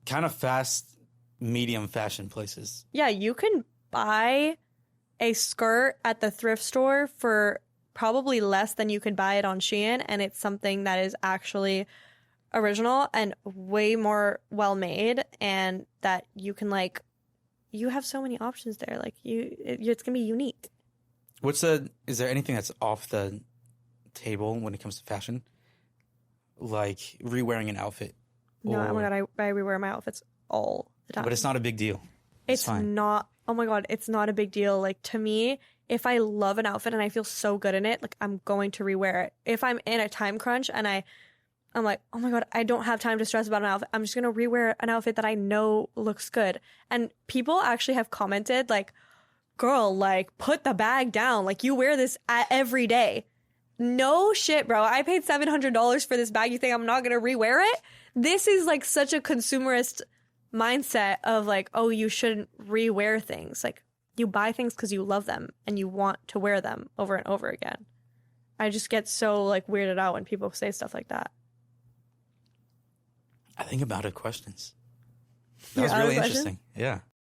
kind of fast, medium fashion places. Yeah, you can buy a skirt at the thrift store for probably less than you could buy it on Shein, and it's something that is actually original and way more well made, and that you can like, you have so many options there. Like it's gonna be unique. Is there anything that's off the table when it comes to fashion? Like re-wearing an outfit? No, oh my God, I rewear my outfits all the time. But it's not a big deal. It's fine. Not, oh my God, it's not a big deal. Like, to me, if I love an outfit and I feel so good in it, like, I'm going to rewear it. If I'm in a time crunch and I'm like, oh my God, I don't have time to stress about an outfit, I'm just going to rewear an outfit that I know looks good. And people actually have commented, like, girl, like, put the bag down. Like, you wear this every day. No shit, bro. I paid $700 for this bag. You think I'm not going to rewear it? This is like such a consumerist mindset of like, oh, you shouldn't rewear things. Like, you buy things because you love them and you want to wear them over and over again. I just get so like weirded out when people say stuff like that. I think I'm out of questions. That was really interesting. Yeah.